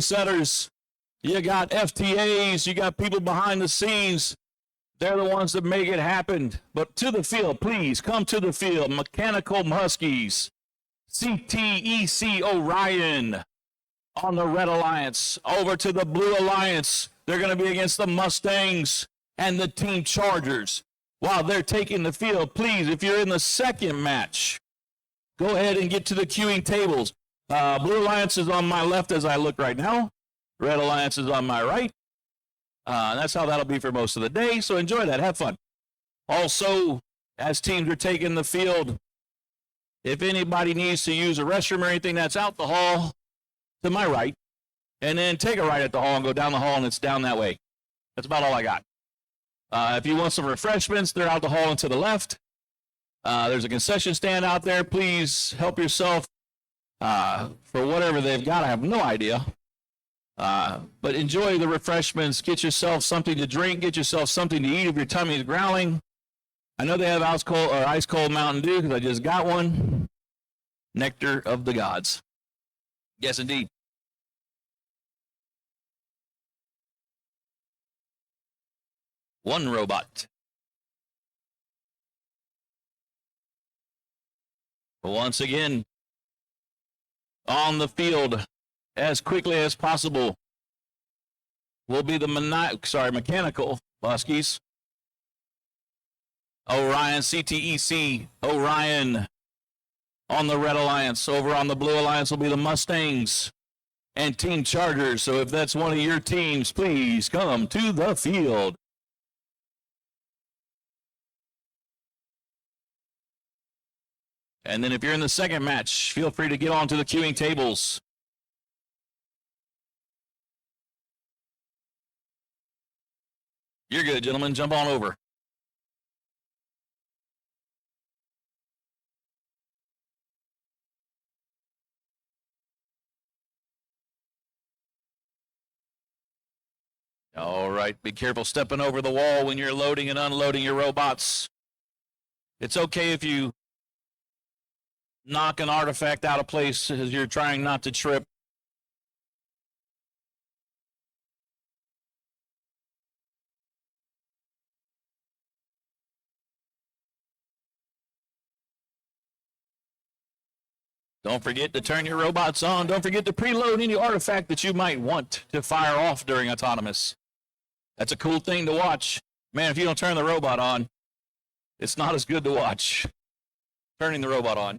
setters, you got FTAs, you got people behind the scenes. They're the ones that make it happen. But to the field, please, come to the field. Mechanical Huskies, CTEC Orion on the Red Alliance. Over to the Blue Alliance. They're going to be against the Mustangs and the Team Chargers. While they're taking the field, please, if you're in the second match, go ahead and get to the queuing tables. Blue Alliance is on my left as I look right now. Red Alliance is on my right. That's how that'll be for most of the day, so enjoy that. Have fun. Also, as teams are taking the field, if anybody needs to use a restroom or anything, that's out the hall to my right, and then take a right at the hall and go down the hall, and it's down that way. That's about all I got. If you want some refreshments, they're out the hall and to the left. There's a concession stand out there. Please help yourself for whatever they've got. I have no idea. But enjoy the refreshments. Get yourself something to drink. Get yourself something to eat if your tummy is growling. I know they have ice cold Mountain Dew because I just got one. Nectar of the gods. Yes, indeed. One robot. Once again, on the field as quickly as possible will be the mechanical Huskies. Orion, CTEC, Orion on the Red Alliance. Over on the Blue Alliance will be the Mustangs and Team Chargers. So if that's one of your teams, please come to the field. And then if you're in the second match, feel free to get onto the queuing tables. You're good, gentlemen. Jump on over. All right, be careful stepping over the wall when you're loading and unloading your robots. It's okay if you knock an artifact out of place as you're trying not to trip. Don't forget to turn your robots on. Don't forget to preload any artifact that you might want to fire off during autonomous. That's a cool thing to watch. Man, if you don't turn the robot on, it's not as good to watch. Turning the robot on.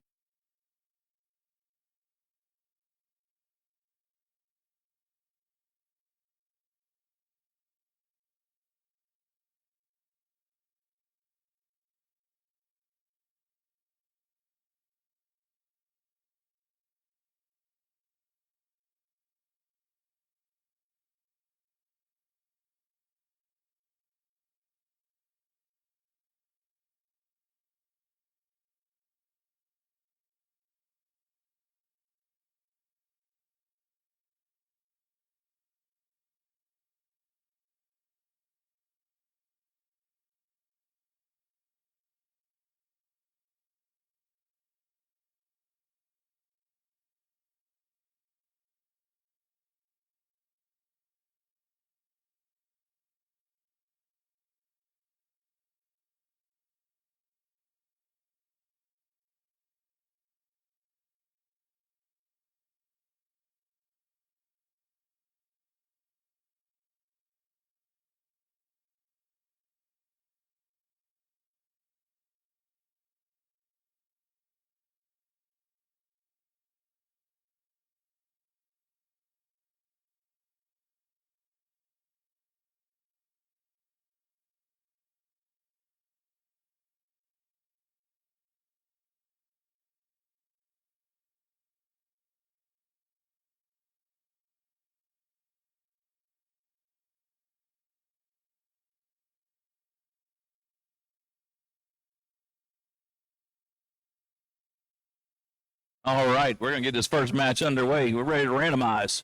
All right, we're going to get this first match underway. We're ready to randomize.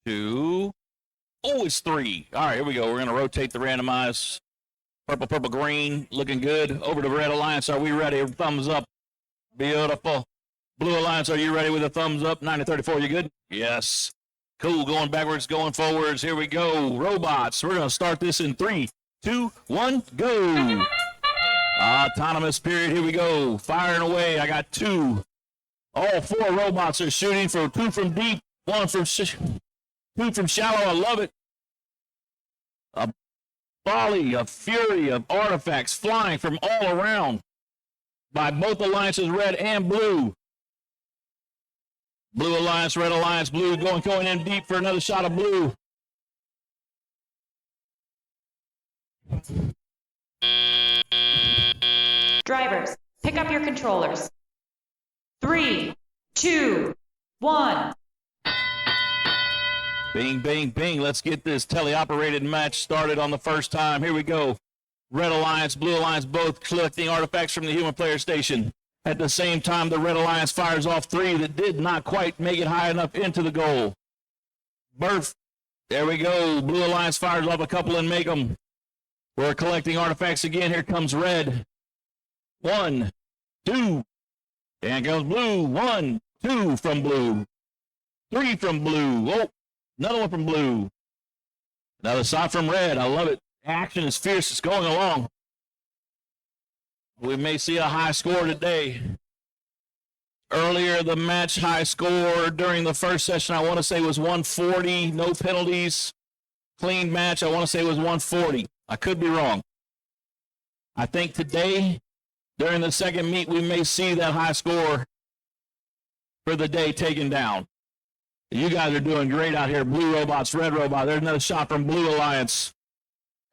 2. Oh, it's 3. All right, here we go. We're going to rotate the randomize. Purple, purple, green. Looking good. Over to Red Alliance. Are we ready? Thumbs up. Beautiful. Blue Alliance, are you ready with a thumbs up? 9-34, you good? Yes. Cool, going backwards, going forwards. Here we go. Robots. We're going to start this in 3, 2, 1, go. Autonomous period. Here we go. Firing away. I got 2. All 4 robots are shooting for 2 from deep, 2 from shallow. I love it. A volley, a fury of artifacts flying from all around by both alliances, red and blue. Blue alliance, red alliance, blue going in deep for another shot of blue. Drivers, pick up your controllers. 3, 2, 1. Bing, bing, bing. Let's get this teleoperated match started on the first time. Here we go. Red alliance, blue alliance, both collecting artifacts from the human player station. At the same time, the red alliance fires off 3 that did not quite make it high enough into the goal. Birth. There we go. Blue alliance fires off a couple and make them. We're collecting artifacts again. Here comes red. 1, 2. And goes blue. 1, 2 from blue. 3 from blue. Oh, another one from blue. Another shot from red. I love it. Action is fierce. It's going along. We may see a high score today. Earlier, the match high score during the first session, I want to say was 140. No penalties. Clean match, I want to say was 140. I could be wrong. I think today, during the second meet, we may see that high score for the day taken down. You guys are doing great out here. Blue robots, red robot. There's another shot from Blue Alliance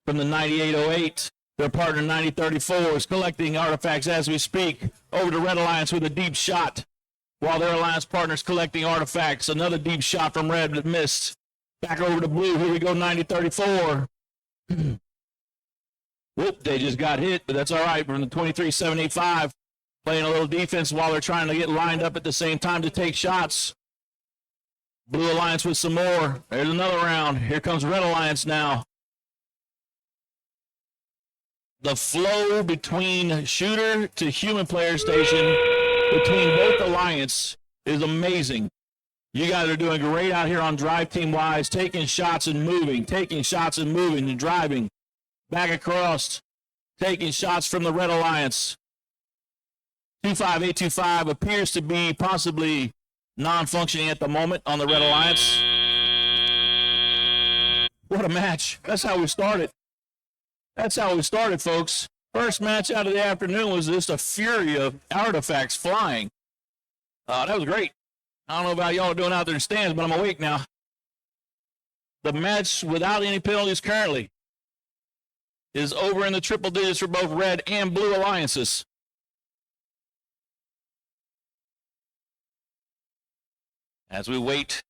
from the 9808. Their partner 9034 is collecting artifacts as we speak. Over to Red Alliance with a deep shot, while their alliance partner's collecting artifacts. Another deep shot from Red that missed. Back over to Blue. Here we go, 9034. Whoop, they just got hit, but that's all right. From the 23785, playing a little defense while they're trying to get lined up at the same time to take shots. Blue Alliance with some more. There's another round. Here comes Red Alliance now. The flow between shooter to human player station between both alliance is amazing. You guys are doing great out here on drive team wise, taking shots and moving and driving back across, taking shots from the Red Alliance. 25825 appears to be possibly non-functioning at the moment on the Red Alliance. What a match. That's how we started. That's how we started, folks. First match out of the afternoon was just a fury of artifacts flying. That was great. I don't know about y'all doing out there in the stands, but I'm awake now. The match without any penalties currently is over in the triple digits for both red and blue alliances. As we wait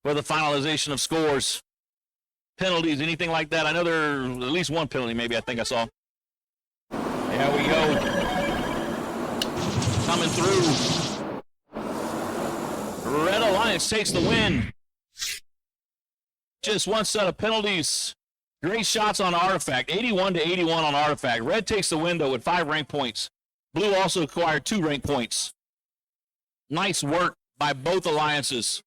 for the finalization of scores. Penalties, anything like that. I know there's at least one penalty, maybe, I think I saw. There we go. Coming through. Red Alliance takes the win. Just one set of penalties. Great shots on Artifact. 81-81 on Artifact. Red takes the win, though, with 5 rank points. Blue also acquired 2 rank points. Nice work by both alliances.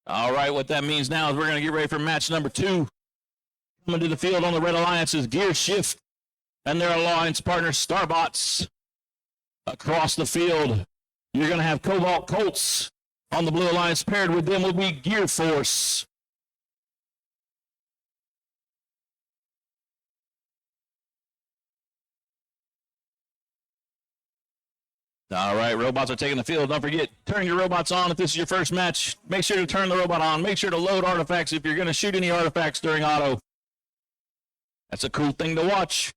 All right, what that means now is we're going to get ready for match number 2. Coming to the field on the Red Alliance is Gear Shift and their alliance partner Starbots. Across the field, you're going to have Cobalt Colts. On the Blue Alliance, paired with them will be Gear Force. All right, robots are taking the field. Don't forget, turn your robots on if this is your first match. Make sure to turn the robot on. Make sure to load artifacts if you're going to shoot any artifacts during auto. That's a cool thing to watch.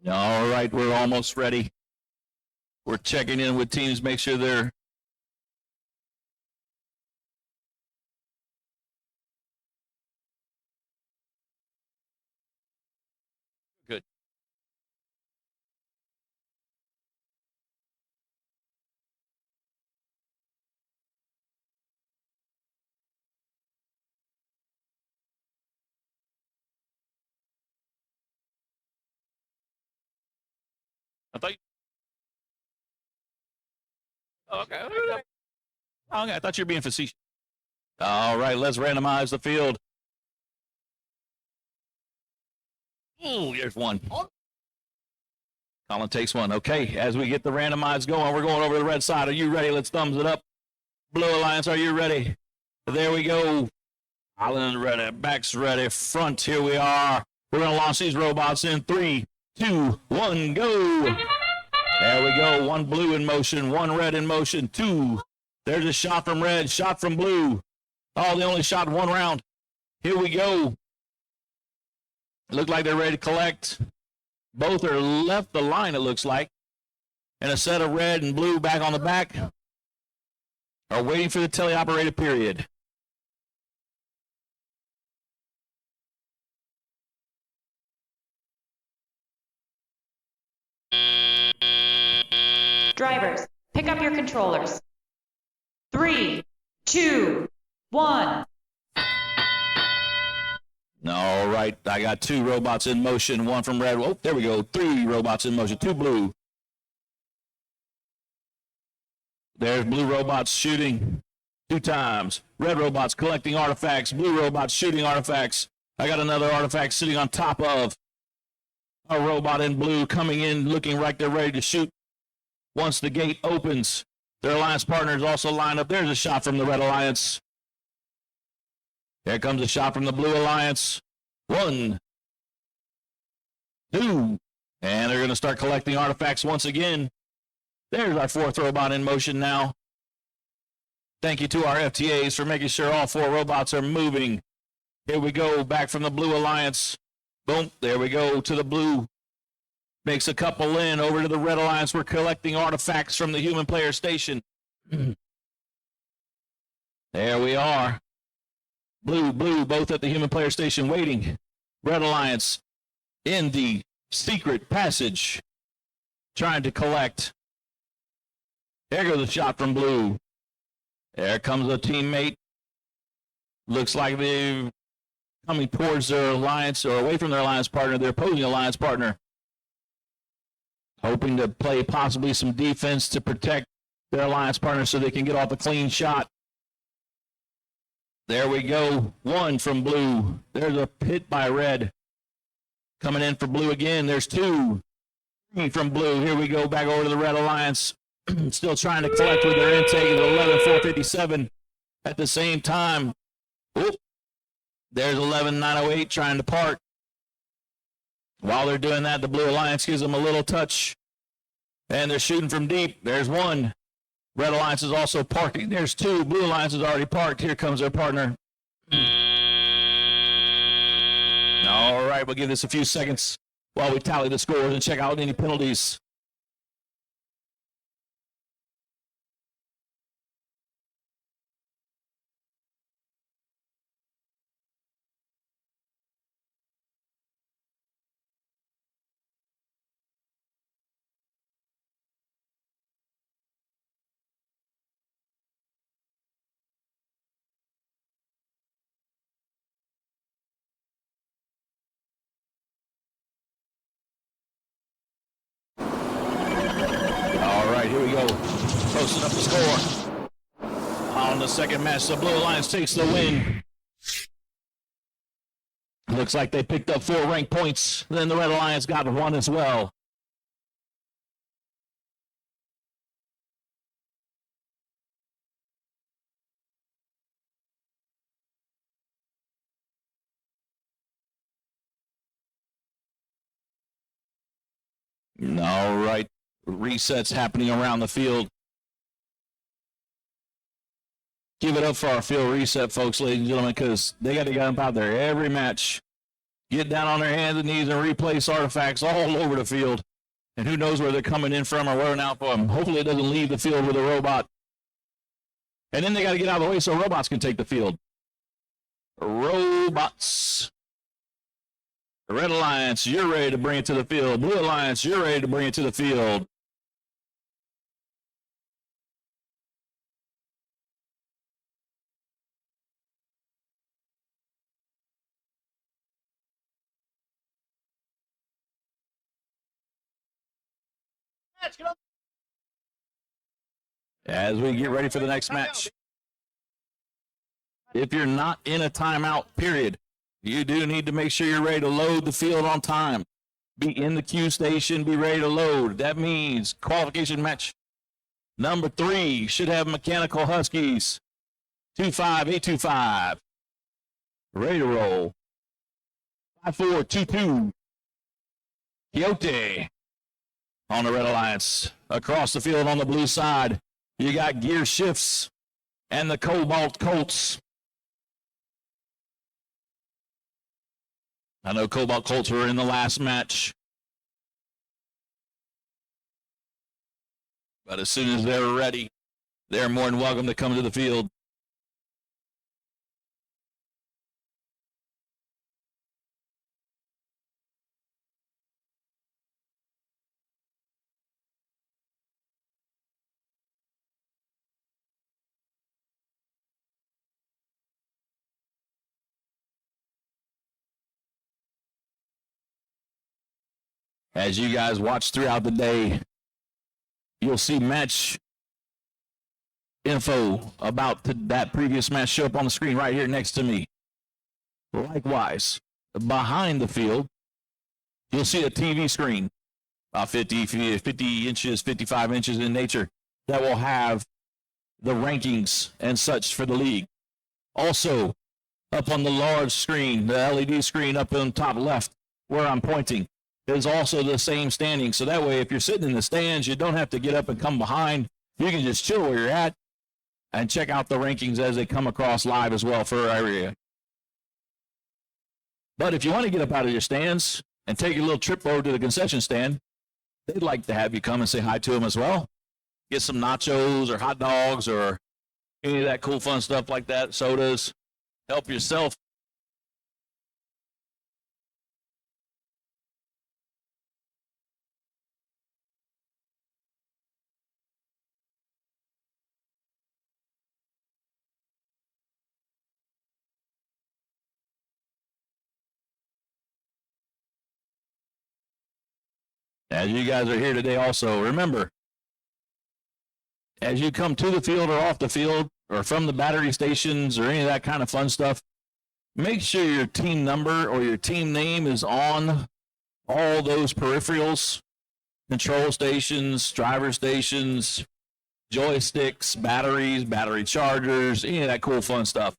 All right, we're almost ready. We're checking in with teams, make sure they're good. I thought you, okay. Okay, I thought you were being facetious. All right, let's randomize the field. Oh, here's one. Colin takes one. Okay, as we get the randomized going, we're going over the red side. Are you ready? Let's thumbs it up. Blue Alliance, are you ready? There we go. Island ready, back's ready, front, here we are. We're going to launch these robots in 3, 2, 1, go. There we go. One blue in motion, one red in motion, 2. There's a shot from red, shot from blue. Oh, they only shot one round. Here we go. Look like they're ready to collect. Both are left the line, it looks like. And a set of red and blue back on the back are waiting for the teleoperated period. Drivers, pick up your controllers. 3, 2, 1. All right, I got 2 robots in motion, one from red. Oh, there we go. 3 robots in motion, 2 blue. There's blue robots shooting 2 times. Red robots collecting artifacts. Blue robots shooting artifacts. I got another artifact sitting on top of a robot in blue coming in looking like they're ready to shoot. Once the gate opens, their alliance partners also line up. There's a shot from the Red Alliance. Here comes a shot from the Blue Alliance. 1, 2, and they're going to start collecting artifacts once again. There's our 4th robot in motion now. Thank you to our FTAs for making sure all 4 robots are moving. Here we go, back from the Blue Alliance. Boom, there we go to the blue. Makes a couple in, over to the Red Alliance. We're collecting artifacts from the human player station. There we are. Blue, blue, both at the human player station waiting. Red Alliance in the secret passage, trying to collect. There goes a shot from blue. There comes a teammate. Looks like they're coming towards their alliance or away from their alliance partner, their opposing alliance partner. Hoping to play possibly some defense to protect their alliance partner so they can get off a clean shot. There we go. 1 from blue. There's a hit by red. Coming in for blue again. There's 2. 3 from blue. Here we go. Back over to the Red Alliance. Still trying to collect with their intake of 11,457. At the same time, whoop, there's 11,908 trying to park. While they're doing that, the Blue Alliance gives them a little touch. And they're shooting from deep. There's 1. Red Alliance is also parking. There's 2. Blue Alliance is already parked. Here comes their partner. All right, we'll give this a few seconds while we tally the scores and check out any penalties. All right, here we go. Posting up the score. On the second match, the Blue Alliance takes the win. Looks like they picked up 4 ranked points. Then the Red Alliance got 1 as well. All right, resets happening around the field. Give it up for our field reset folks, ladies and gentlemen, because they got to jump out there every match. get down on their hands and knees and replace artifacts all over the field. And who knows where they're coming in from or where they're out from. Hopefully it doesn't leave the field with a robot. And then they got to get out of the way so robots can take the field. Robots. Red Alliance, you're ready to bring it to the field. Blue Alliance, you're ready to bring it to the field. As we get ready for the next match. If you're not in a timeout period, you do need to make sure you're ready to load the field on time. Be in the queue station, be ready to load. That means qualification match number 3 should have Mechanical Huskies. 25825. Ready to roll. 5422. Quixote on the Red Alliance. Across the field on the blue side, you got Gear Shifts and the Cobalt Colts. I know Cobalt Colts were in the last match. But as soon as they're ready, they're more than welcome to come to the field. As you guys watch throughout the day, you'll see match info about that previous match show up on the screen right here next to me. Likewise, behind the field, you'll see a TV screen, about 50 inches, 55 inches in nature, that will have the rankings and such for the league. Also, up on the large screen, the LED screen up on top left where I'm pointing, is also the same standing. So that way, if you're sitting in the stands, you don't have to get up and come behind. You can just chill where you're at and check out the rankings as they come across live as well for our area. But if you want to get up out of your stands and take a little trip over to the concession stand, they'd like to have you come and say hi to them as well. Get some nachos or hot dogs or any of that cool fun stuff like that, sodas. Help yourself. As you guys are here today also, remember, as you come to the field or off the field or from the battery stations or any of that kind of fun stuff, make sure your team number or your team name is on all those peripherals, control stations, driver stations, joysticks, batteries, battery chargers, any of that cool fun stuff.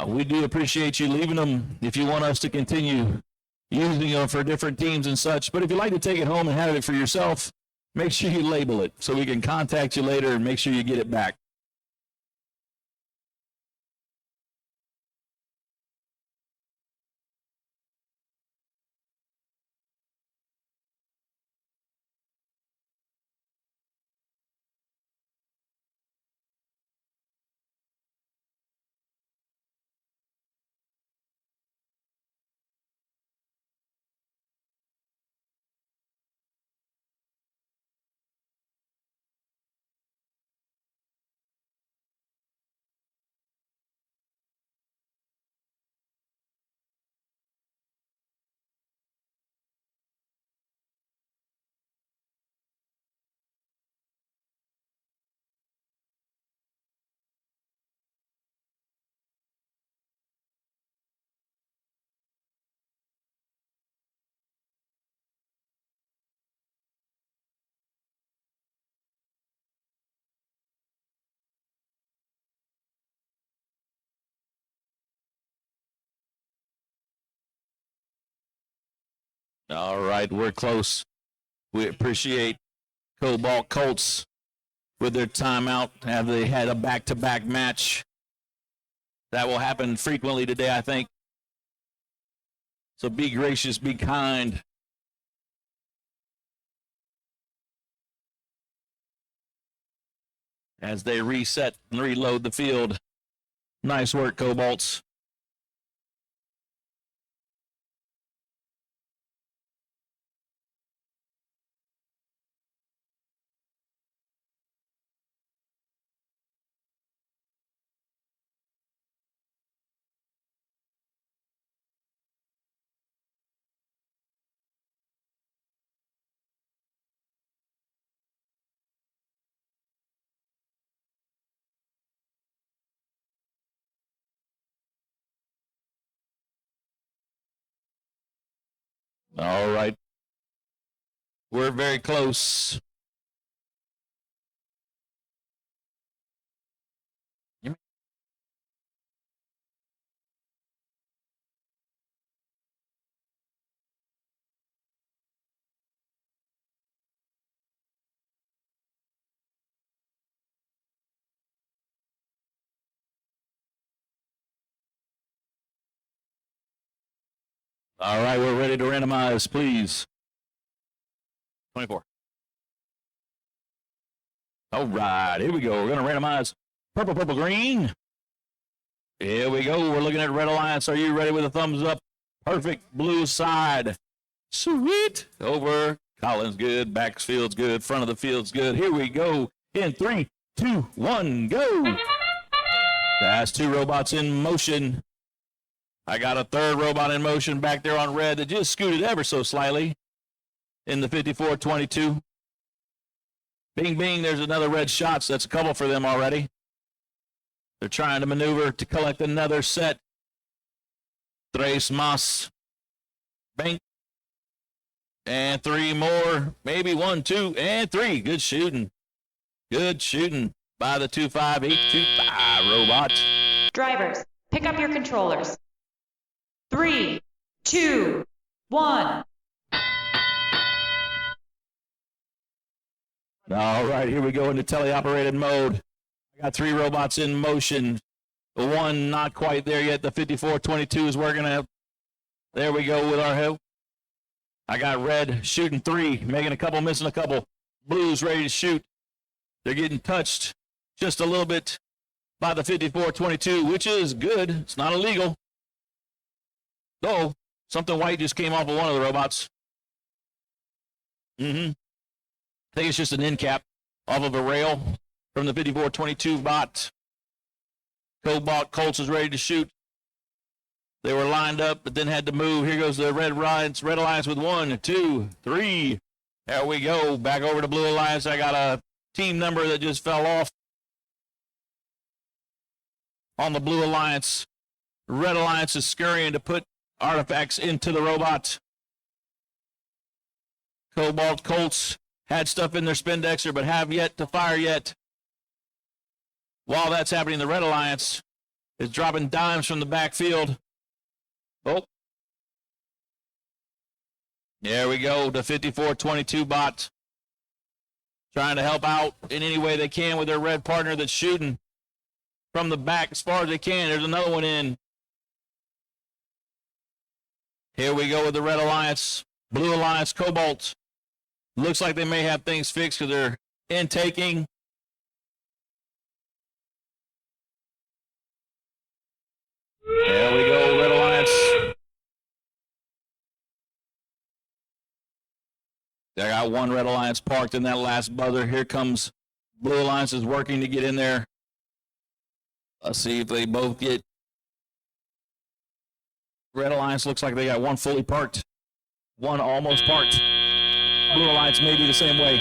We do appreciate you leaving them if you want us to continue using them for different teams and such. But if you'd like to take it home and have it for yourself, make sure you label it so we can contact you later and make sure you get it back. All right, we're close. We appreciate Cobalt Colts with their timeout. Have they had a back-to-back match? That will happen frequently today, I think. So be gracious, be kind. As they reset and reload the field. Nice work, Cobalts. All right. We're very close. All right, we're ready to randomize, please. 24. All right, here we go. We're going to randomize purple, purple, green. Here we go. We're looking at Red Alliance. Are you ready with a thumbs up? Perfect. Blue side. Sweet. Over. Collins good. Backfield's good. Front of the field's good. Here we go. In 3, 2, 1, go. That's 2 robots in motion. I got a third robot in motion back there on red that just scooted ever so slightly in the 54-22. Bing, bing, there's another red shot. So that's a couple for them already. They're trying to maneuver to collect another set. Tres más. Bang. And 3 more. Maybe 1, 2, and 3. Good shooting. Good shooting by the 25825 robot. Drivers, pick up your controllers. 3, 2, 1. All right, here we go into teleoperated mode. I got 3 robots in motion. The one not quite there yet. The 54-22 is working out. There we go with our help. I got red shooting 3, making a couple, missing a couple. Blues ready to shoot. They're getting touched just a little bit by the 54-22, which is good. It's not illegal. Though, something white just came off of one of the robots. I think it's just an end cap off of a rail from the 54-22 bot. Cobalt Colts is ready to shoot. They were lined up, but then had to move. Here goes the Red Alliance with 1, 2, 3. There we go. Back over to Blue Alliance. I got a team number that just fell off on the Blue Alliance. Red Alliance is scurrying to put artifacts into the robot. Cobalt Colts had stuff in their Spindexer, but have yet to fire yet. While that's happening, the Red Alliance is dropping dimes from the backfield. Oh. There we go. The 54-22 bot trying to help out in any way they can with their red partner that's shooting from the back as far as they can. There's another one in. Here we go with the Red Alliance. Blue Alliance, Cobalt. Looks like they may have things fixed because they're intaking. There we go, Red Alliance. They got one Red Alliance parked in that last buzzer. Here comes Blue Alliance is working to get in there. Let's see if they both get. Red Alliance looks like they got one fully parked, one almost parked. Blue Alliance may be the same way.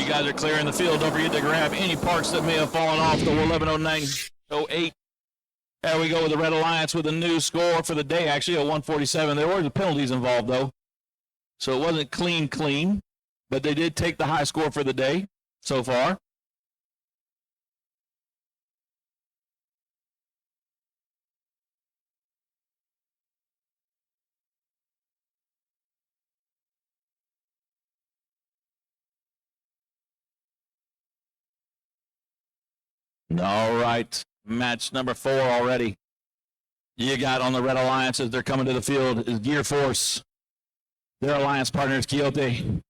You guys are clearing the field. Don't forget to grab any parts that may have fallen off the 11:09:08. There we go with the Red Alliance with a new score for the day, actually, a 147. There were penalties involved, though. So it wasn't clean, but they did take the high score for the day so far. All right, match number 4 already. You got on the Red Alliance as they're coming to the field is Gear Force. Their alliance partner is Quixote.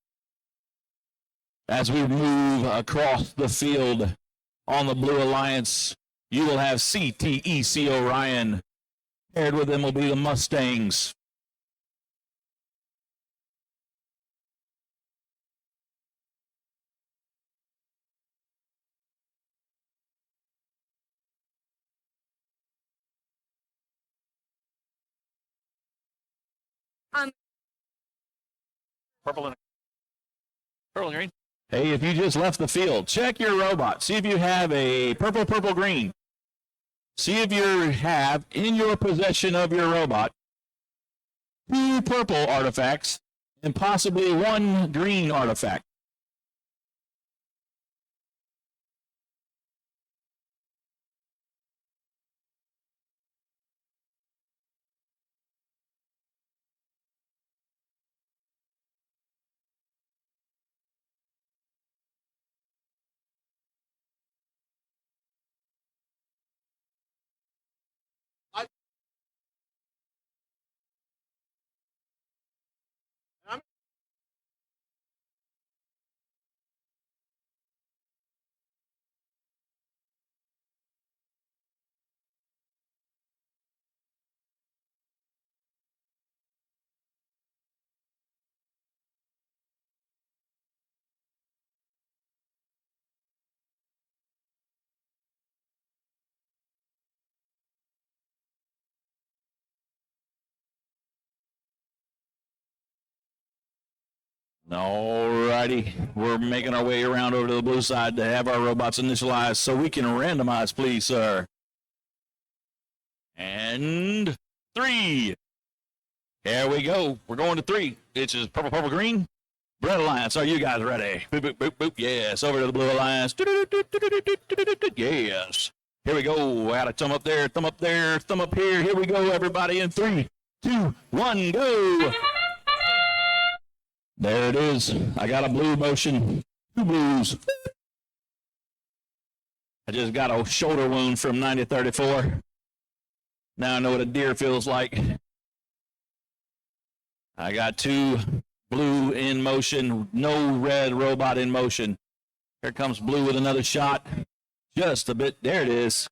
As we move across the field on the Blue Alliance, you will have CTEC Orion. Paired with them will be the Mustangs. Purple and green. Hey, if you just left the field, check your robot. See if you have a purple, green. See if you have in your possession of your robot 2 purple artifacts and possibly 1 green artifact. All righty, we're making our way around over to the blue side to have our robots initialized so we can randomize, please, sir. And 3. Here we go. We're going to 3. It's just purple, green. Red Alliance, are you guys ready? Boop, boop, boop, boop. Yes, over to the Blue Alliance. Yes. Here we go. Out a thumb up there, thumb up there, thumb up here. Here we go, everybody, in 3, 2, 1, go. There it is. I got a blue motion. 2 blues. I just got a shoulder wound from 9034. Now I know what a deer feels like. I got 2 blue in motion. No red robot in motion. Here comes blue with another shot. Just a bit. There it is.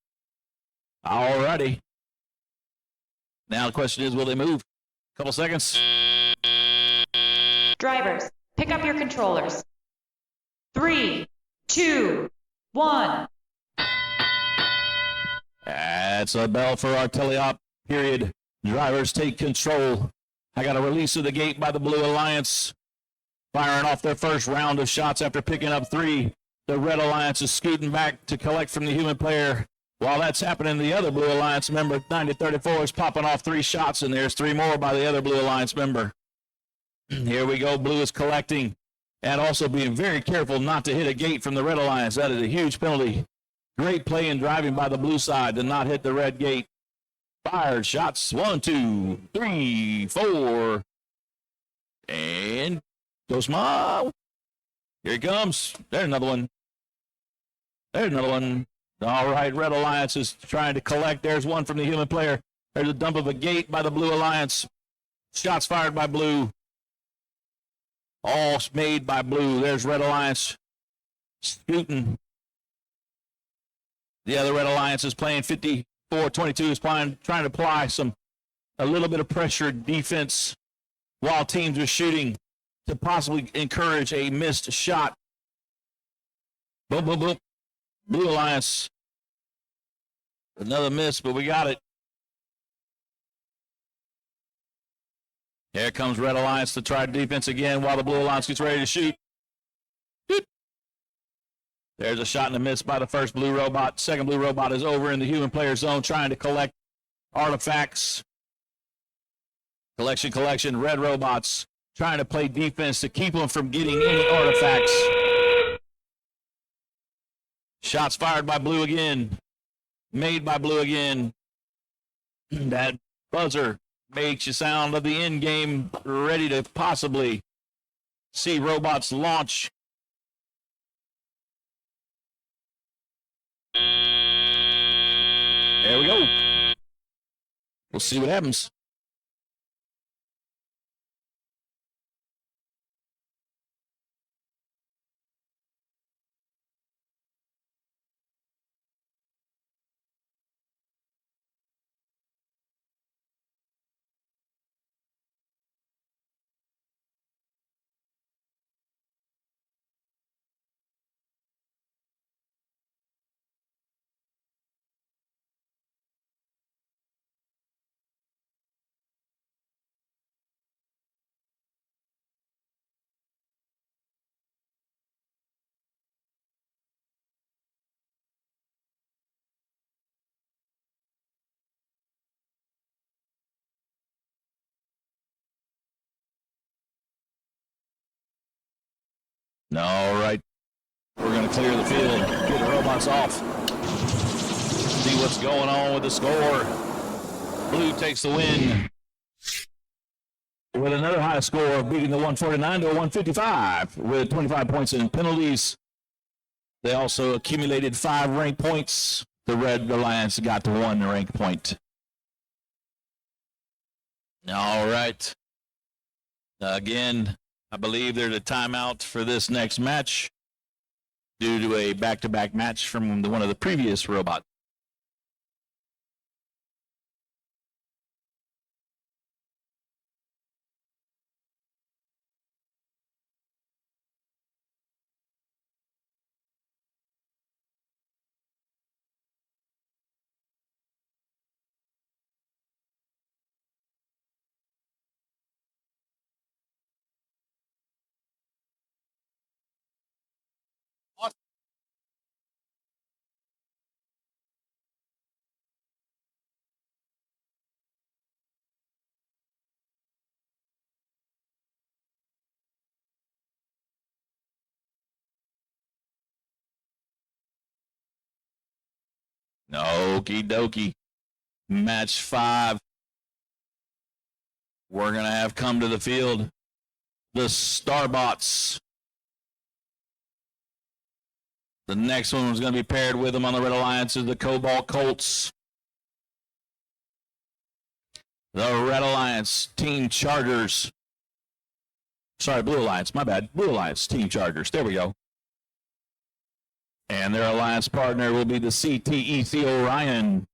All righty. Now the question is, will they move? Couple seconds. Drivers, pick up your controllers. 3, 2, 1. That's a bell for our teleop period. Drivers take control. I got a release of the gate by the Blue Alliance. Firing off their first round of shots after picking up 3. The Red Alliance is scooting back to collect from the human player. While that's happening, the other Blue Alliance member, 9034, is popping off 3 shots, and there's 3 more by the other Blue Alliance member. Here we go. Blue is collecting and also being very careful not to hit a gate from the Red Alliance. That is a huge penalty. Great play and driving by the blue side to not hit the red gate. Fired shots. 1, 2, 3, 4. And go smile. Here he comes. There's another one. There's another one. All right. Red Alliance is trying to collect. There's one from the human player. There's a dump of a gate by the Blue Alliance. Shots fired by blue. All made by blue. There's Red Alliance scooting. The other Red Alliance is playing 54-22, is trying to apply a little bit of pressure defense while teams are shooting to possibly encourage a missed shot. Boom, boom, boom. Blue Alliance. Another miss, but we got it. Here comes Red Alliance to try defense again while the Blue Alliance gets ready to shoot. There's a shot and a miss by the first blue robot. Second blue robot is over in the human player zone trying to collect artifacts. Collection. Red robots trying to play defense to keep them from getting any artifacts. Shots fired by blue again. Made by blue again. That buzzer makes you sound of the end game, ready to possibly see robots launch. There we go. We'll see what happens. All right. We're going to clear the field, get the robots off, see what's going on with the score. Blue takes the win with another high score of beating the 149 to a 155 with 25 points in penalties. They also accumulated 5 rank points. The Red Alliance got to 1 rank point. All right. Again, I believe there's a timeout for this next match due to a back-to-back match from one of the previous robots. Okie dokie. Match 5. We're going to have come to the field the Starbots. The next one is going to be paired with them on the Red Alliance is the Cobalt Colts. The Red Alliance Team Chargers. Sorry, Blue Alliance. My bad. Blue Alliance Team Chargers. There we go. And their alliance partner will be the CTEC Orion.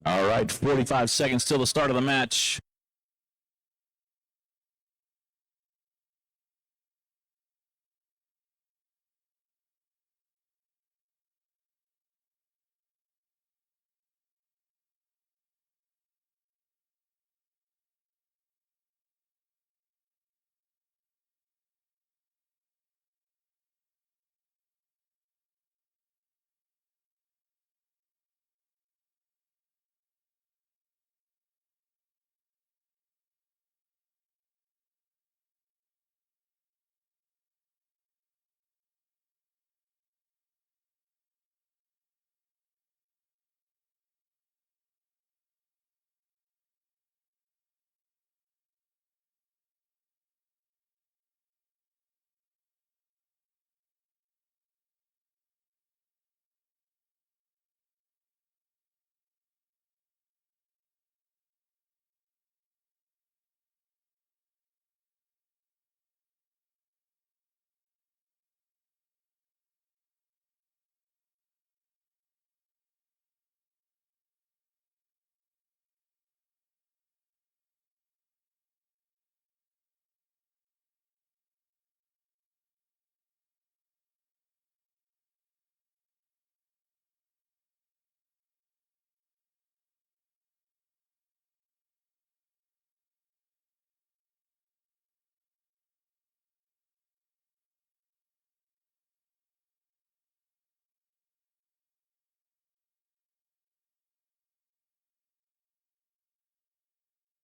All right, 45 seconds till the start of the match.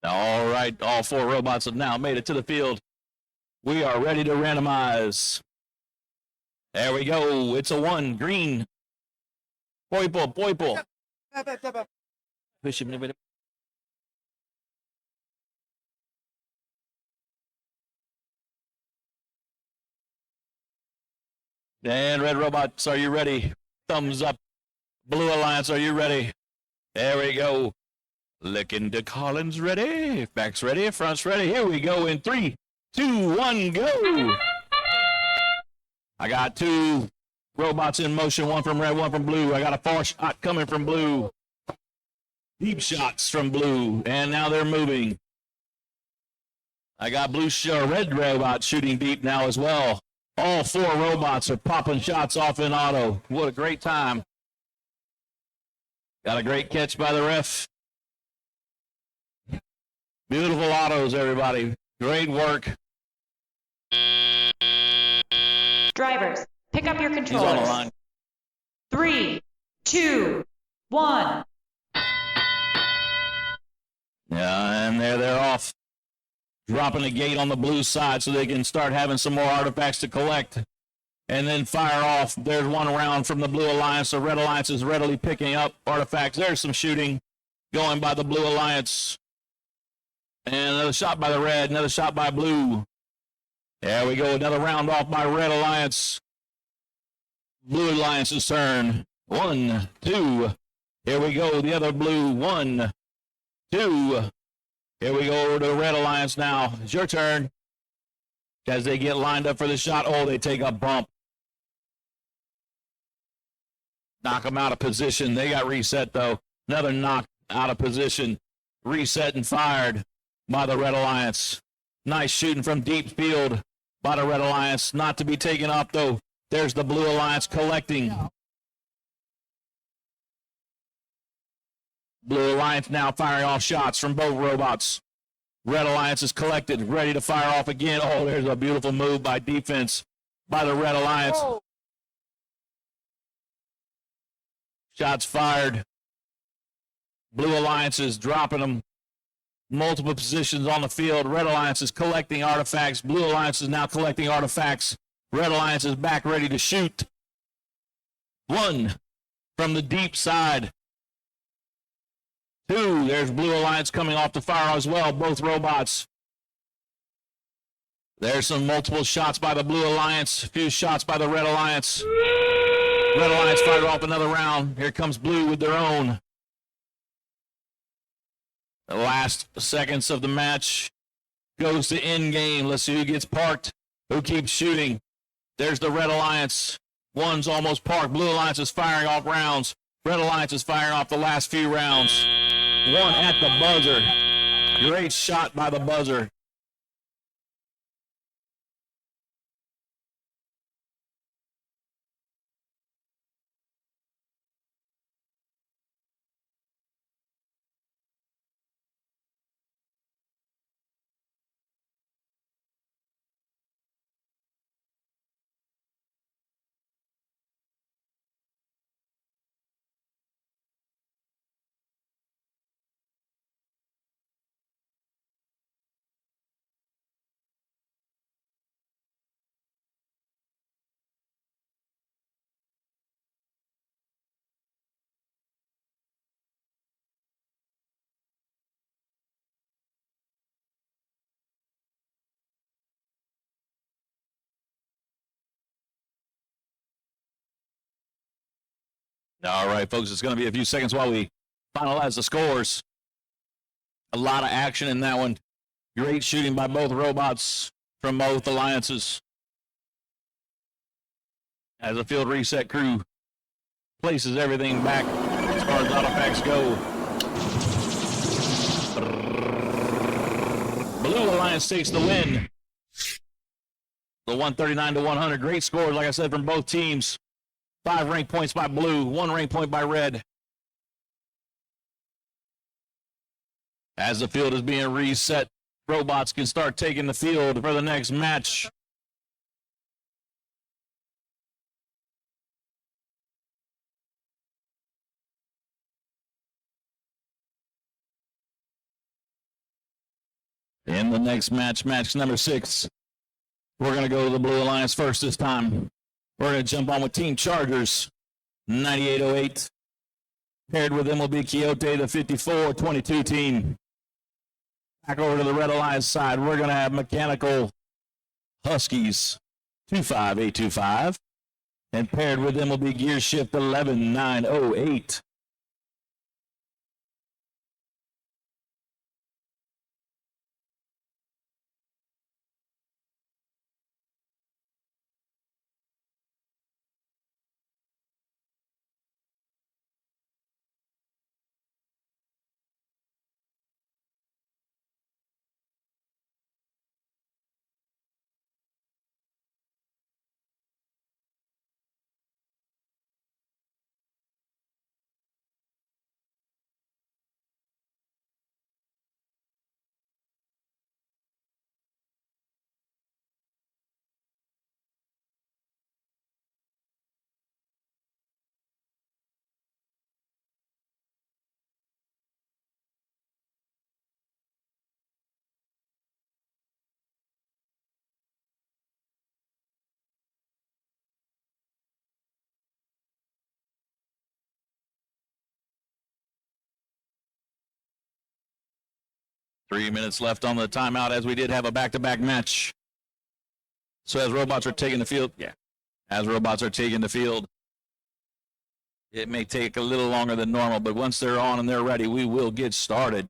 All right, all 4 robots have now made it to the field. We are ready to randomize. There we go. It's a 1. Green. Poipo. And red robots, are you ready? Thumbs up. Blue Alliance, are you ready? There we go. Looking to Collins, ready. Back's ready. Front's ready. Here we go in 3, 2, 1, go. I got 2 robots in motion, 1 from red, 1 from blue. I got a far shot coming from blue. Deep shots from blue, and now they're moving. I got red robot shooting deep now as well. All 4 robots are popping shots off in auto. What a great time. Got a great catch by the ref. Beautiful autos, everybody. Great work. Drivers, pick up your He's on the controllers. line. 3, 2, 1. Yeah, and they're off. Dropping a gate on the blue side so they can start having some more artifacts to collect. And then fire off. There's 1 round from the Blue Alliance. The Red Alliance is readily picking up artifacts. There's some shooting going by the Blue Alliance. And another shot by the red, another shot by blue. There we go, another round off by Red Alliance. Blue Alliance's turn. 1, 2. Here we go, the other blue. 1, 2. Here we go over to the Red Alliance now. It's your turn. As they get lined up for the shot. Oh, they take a bump. Knock them out of position. They got reset, though. Another knock out of position. Reset and fired by the Red Alliance. Nice shooting from deep field by the Red Alliance. Not to be taken up, though. There's the Blue Alliance collecting. Blue Alliance now firing off shots from both robots. Red Alliance is collected, ready to fire off again. Oh, there's a beautiful move by defense by the Red Alliance. Oh. Shots fired. Blue Alliance is dropping them. Multiple positions on the field. Red Alliance is collecting artifacts. Blue Alliance is now collecting artifacts. Red Alliance is back ready to shoot. 1 from the deep side. 2, there's Blue Alliance coming off the fire as well, both robots. There's some multiple shots by the Blue Alliance, a few shots by the Red Alliance. Red Alliance fired off another round. Here comes Blue with their own. The last seconds of the match goes to end game. Let's see who gets parked, who keeps shooting. There's the Red Alliance. One's almost parked. Blue Alliance is firing off rounds. Red Alliance is firing off the last few rounds. One at the buzzer. Great shot by the buzzer. All right, folks, it's going to be a few seconds while we finalize the scores. A lot of action in that one. Great shooting by both robots from both alliances. As the field reset crew places everything back as far as artifacts go. Blue Alliance takes the win. The 139 to 100. Great scores, like I said, from both teams. 5 rank points by blue, 1 rank point by red. As the field is being reset, robots can start taking the field for the next match. In the next match, match number 6, we're going to go to the Blue Alliance first this time. We're going to jump on with Team Chargers, 9808. Paired with them will be Quixote, the 5422 team. Back over to the Red Alliance side, we're going to have Mechanical Huskies, 25825. And paired with them will be Gear Shift 11908. Three minutes left on the timeout as we did have a back-to-back match. So as robots are taking the field, it may take a little longer than normal, but once they're on and they're ready, we will get started.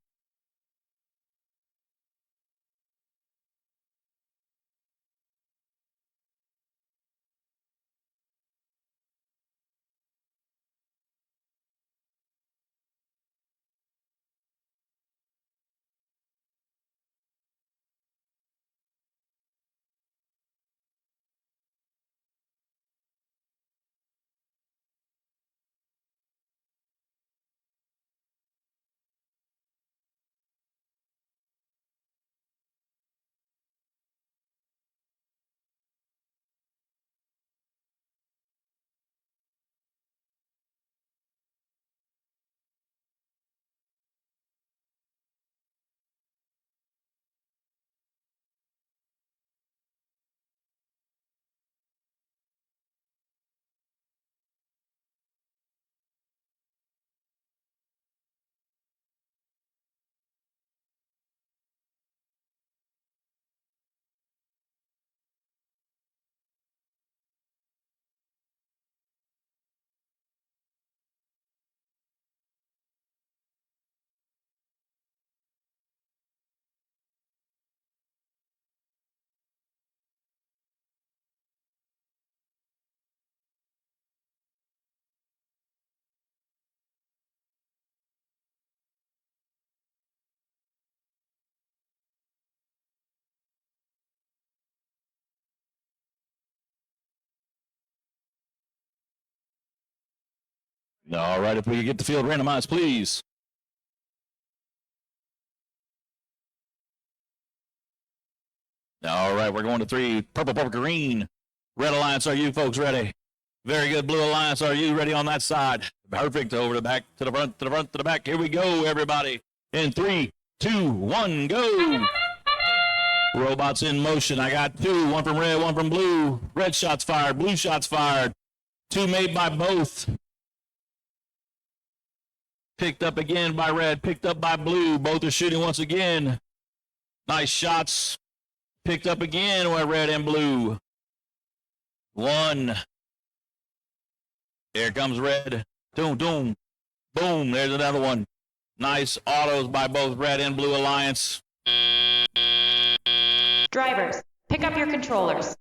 All right, if we could get the field randomized, please. All right, we're going to 3. Purple, purple, green. Red Alliance, are you folks ready? Very good. Blue Alliance, are you ready on that side? Perfect. Over the back, to the front, to the front, to the back. Here we go, everybody. In 3, 2, 1, go. Robots in motion. I got 2. 1 from red, 1 from blue. Red shots fired. Blue shots fired. 2 made by both. Picked up again by red. Picked up by blue. Both are shooting once again. Nice shots. Picked up again by red and blue. 1. Here comes red. Doom, doom. Boom. There's another one. Nice autos by both red and blue alliance. Drivers, pick up your controllers.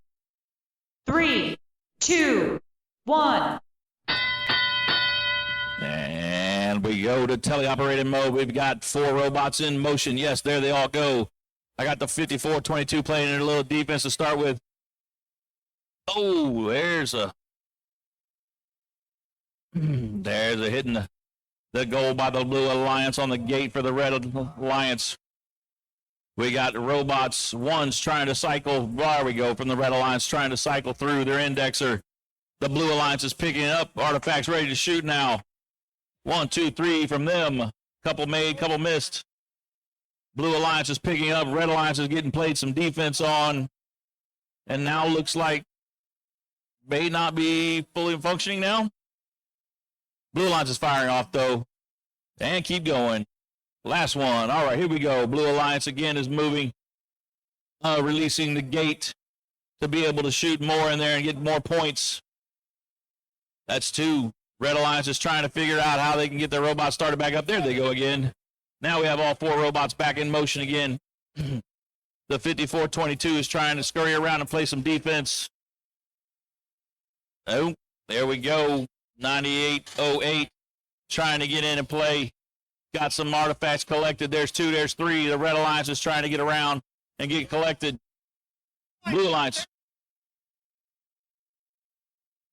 3, 2, 1. And we go to teleoperated mode. We've got 4 robots in motion. Yes, there they all go. I got the 54-22 playing in a little defense to start with. Oh, there's a hitting the goal by the blue alliance on the gate for the red alliance. We got robots, ones trying to cycle. There we go, from the red alliance trying to cycle through their indexer. The blue alliance is picking up. Artifacts ready to shoot now. 1, 2, 3 from them. Couple made, couple missed. Blue alliance is picking up. Red alliance is getting played some defense on. And now looks like may not be fully functioning now. Blue alliance is firing off though. And keep going. Last one. All right, here we go. Blue alliance again is moving. Releasing the gate to be able to shoot more in there and get more points. That's 2. Red alliance is trying to figure out how they can get their robots started back up. There they go again. Now we have all 4 robots back in motion again. The 54-22 is trying to scurry around and play some defense. Oh, there we go. 98-08 trying to get in and play. Got some artifacts collected. There's 2, there's 3. The red alliance is trying to get around and get collected. Blue alliance.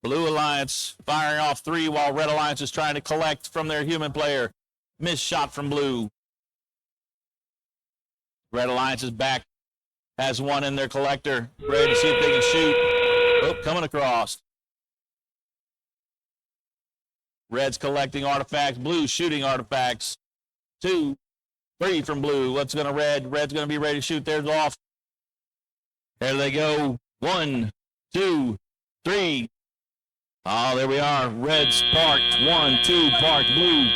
Blue alliance firing off 3 while red alliance is trying to collect from their human player. Missed shot from blue. Red alliance is back. Has 1 in their collector. Ready to see if they can shoot. Oh, coming across. Red's collecting artifacts. Blue shooting artifacts. 2, 3 from blue. What's going to red? Red's going to be ready to shoot. There's off. There they go. 1, 2, 3. Oh, there we are. Red's parked. 1, 2, parked. Blue.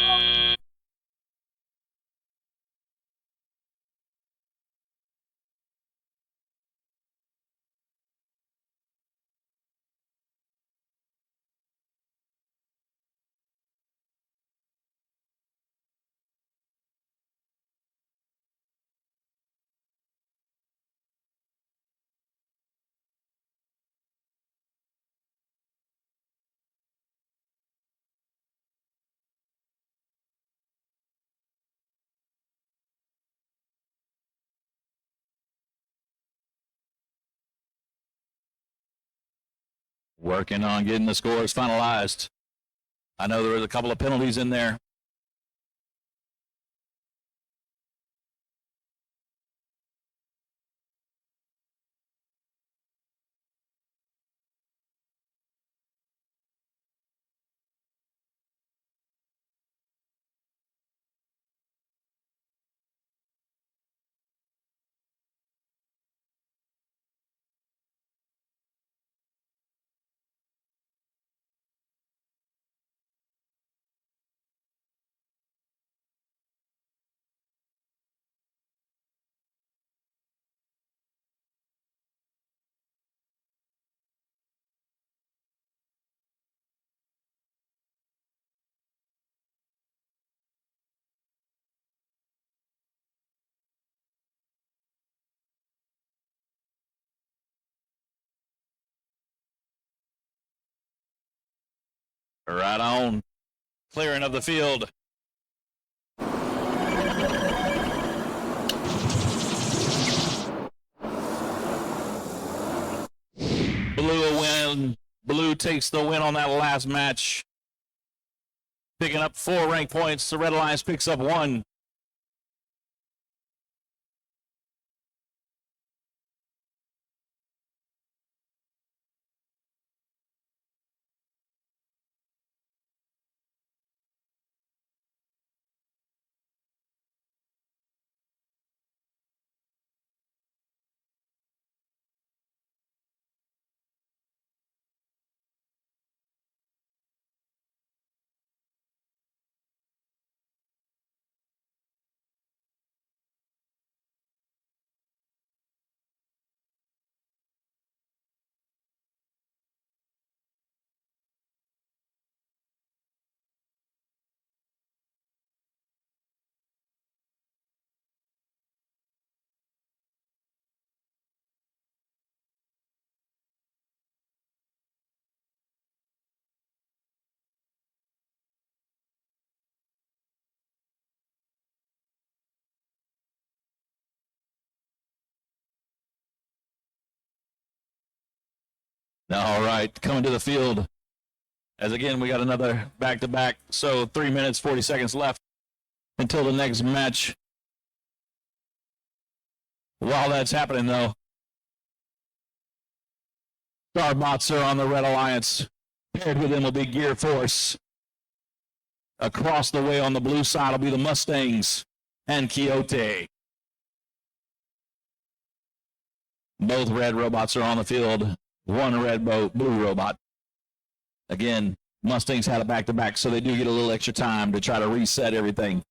Working on getting the scores finalized. I know there was a couple of penalties in there. Right on. Clearing of the field. Blue a win. Blue takes the win on that last match. picking up 4 rank points. The Red Alliance picks up 1. All right, coming to the field. As again, we got another back-to-back. So 3 minutes, 40 seconds left until the next match. While that's happening, though, Starbots are on the Red Alliance. Paired with them will be Gear Force. Across the way on the blue side will be the Mustangs and Quixote. Both red robots are on the field. One red blue robot. Again, Mustangs had a back-to-back, so they do get a little extra time to try to reset everything.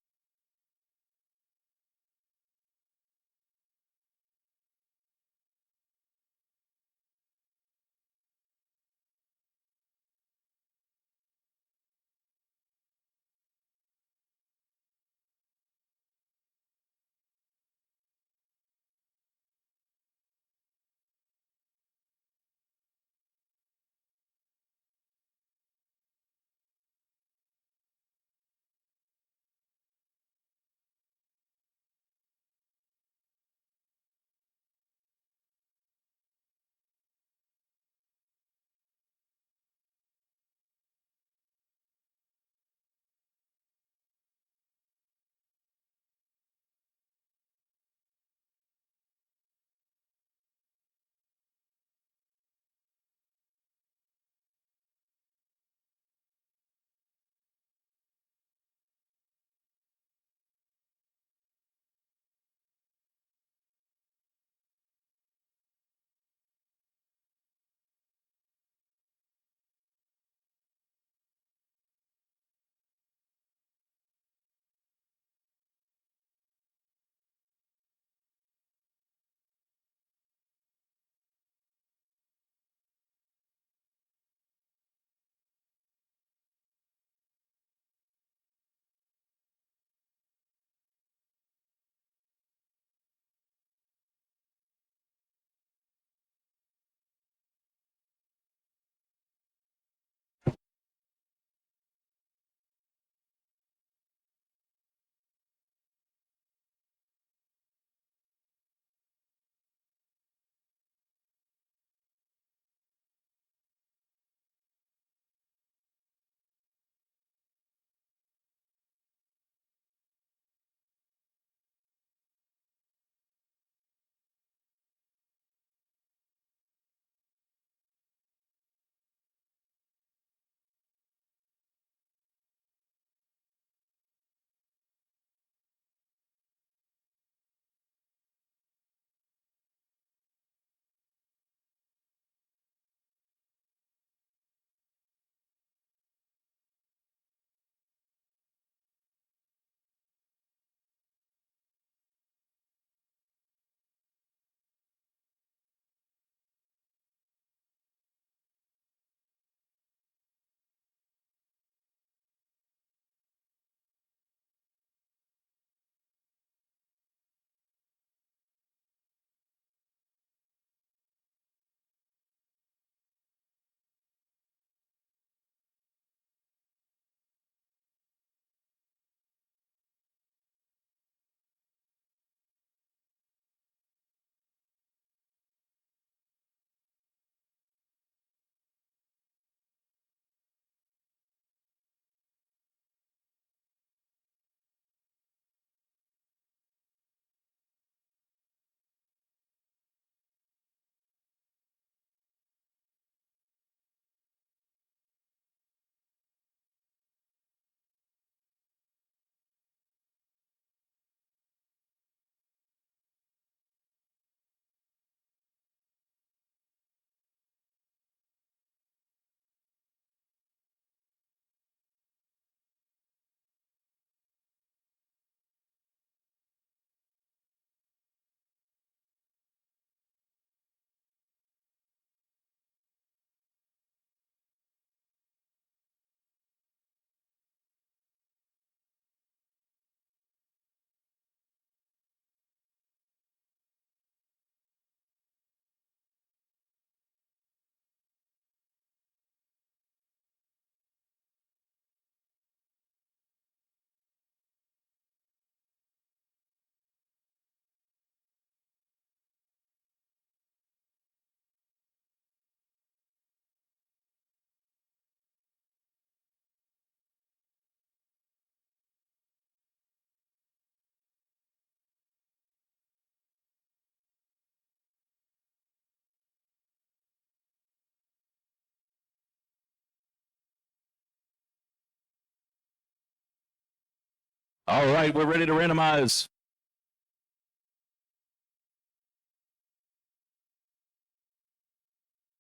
All right, we're ready to randomize.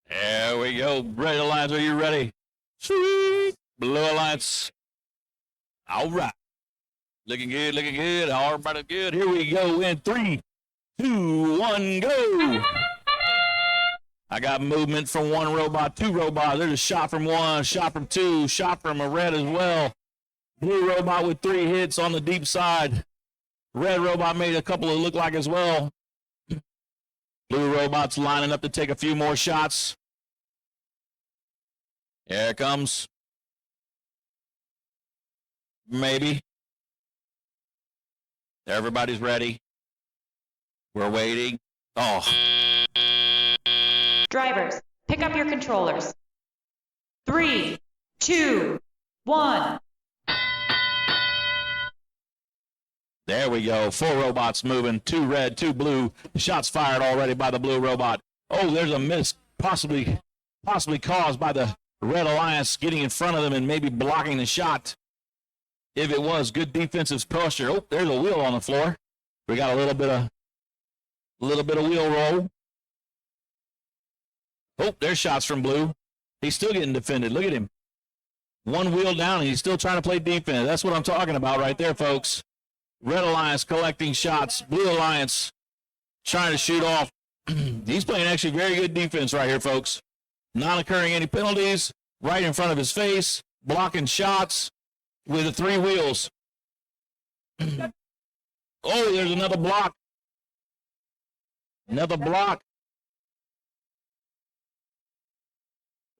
There we go. Red Alliance, are you ready? Sweet. Blue Alliance. All right. Looking good, looking good. Everybody good. Here we go in 3, 2, 1, go. I got movement from one robot, two robots. There's a shot from one, shot from two, shot from a red as well. Blue robot with 3 hits on the deep side. Red robot made a couple of look like as well. Blue robot's lining up to take a few more shots. Here it comes. Maybe. Everybody's ready. We're waiting. Oh. Drivers, pick up your controllers. 3, 2, 1. There we go. 4 robots moving. 2 red, 2 blue. Shots fired already by the blue robot. Oh, there's a miss, possibly caused by the Red Alliance getting in front of them and maybe blocking the shot. If it was good defensive posture. Oh, there's a wheel on the floor. We got a little bit of wheel roll. Oh, there's shots from blue. He's still getting defended. Look at him. 1 wheel down, and he's still trying to play defense. That's what I'm talking about right there, folks. Red Alliance collecting shots. Blue Alliance trying to shoot off. He's playing actually very good defense right here, folks. Not occurring any penalties. Right in front of his face. Blocking shots with the 3 wheels. Oh, there's another block. Another block.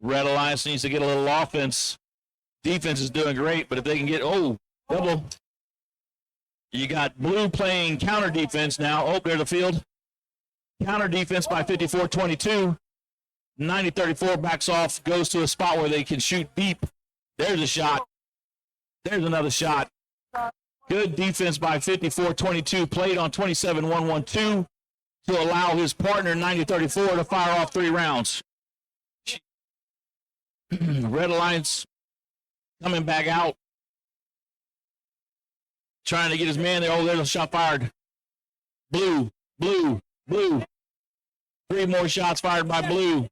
Red Alliance needs to get a little offense. Defense is doing great, but if they can get, double. You got blue playing counter defense now. Oh, there's the field. Counter defense by 54-22. 90-34 backs off, goes to a spot where they can shoot deep. There's a shot. There's another shot. Good defense by 54-22. Played on 27-112 to allow his partner 90-34 to fire off 3 rounds. Red Alliance coming back out. Trying to get his man there. Oh, there's a shot fired. Blue, blue, blue. 3 more shots fired by blue.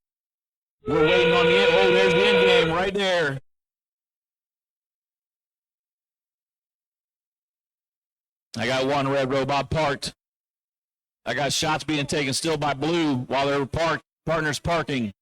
We're waiting on the end. Oh, there's the end game right there. I got 1 red robot parked. I got shots being taken still by blue while they were partners parking.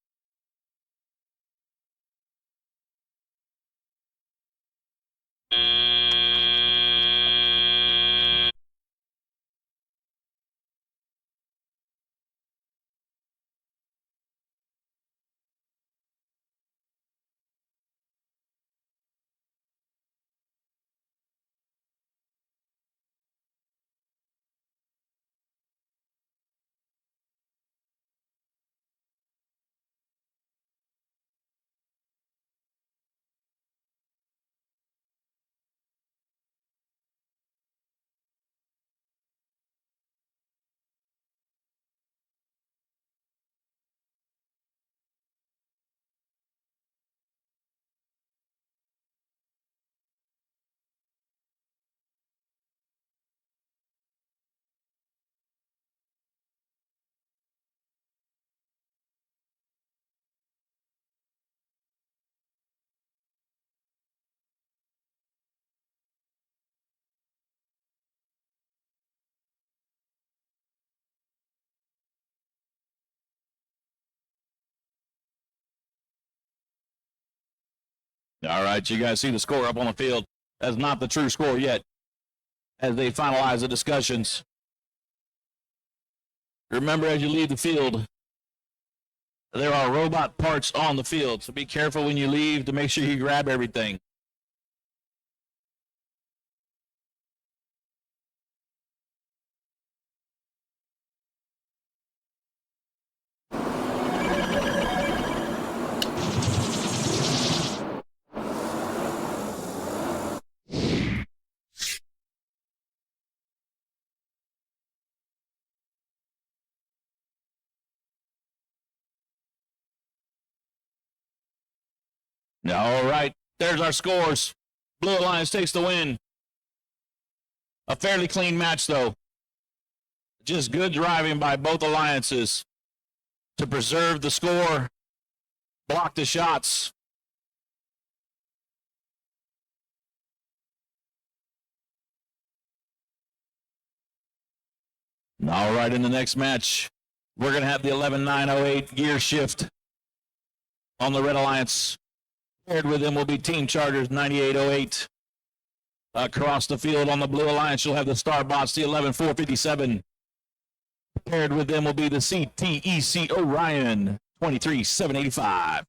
All right, you guys see the score up on the field. That's not the true score yet as they finalize the discussions. Remember, as you leave the field, there are robot parts on the field, so be careful when you leave to make sure you grab everything. All right, there's our scores. Blue Alliance takes the win. A fairly clean match, though. Just good driving by both alliances to preserve the score, block the shots. All right, in the next match, we're going to have the 11-908 gear shift on the Red Alliance. Paired with them will be Team Chargers 9808. Across the field on the Blue Alliance, you'll have the Starbots, the 11457. Paired with them will be the CTEC Orion 23785.